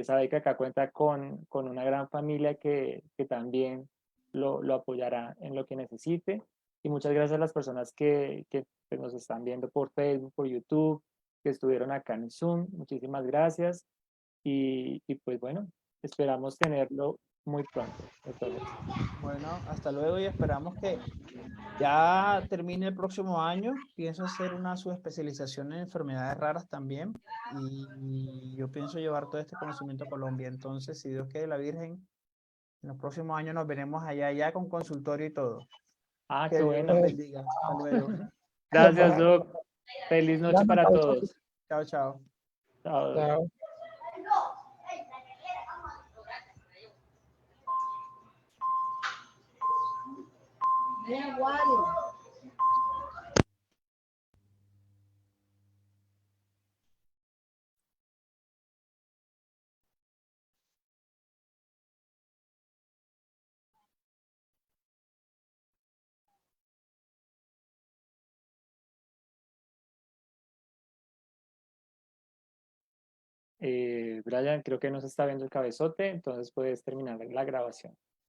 Sabe que acá cuenta con una gran familia que también lo apoyará en lo que necesite. Y muchas gracias a las personas que pues, nos están viendo por Facebook, por YouTube, que estuvieron acá en Zoom. Muchísimas gracias. Y pues bueno, esperamos tenerlo muy pronto, doctor José. Bueno, hasta luego y esperamos que ya termine el próximo año. Pienso hacer una subespecialización en enfermedades raras también y yo pienso llevar todo este conocimiento a Colombia. Entonces, si Dios quiere la Virgen, en los próximos años nos veremos allá ya con consultorio y todo. Ah, Que qué Dios los bueno. bendiga. Hasta luego. Gracias, Bueno, Doc. Feliz ya noche no, para chao, todos. Chao, chao. Chao, Doc. chao. Brian, creo que no se está viendo el cabezote, entonces puedes terminar la grabación.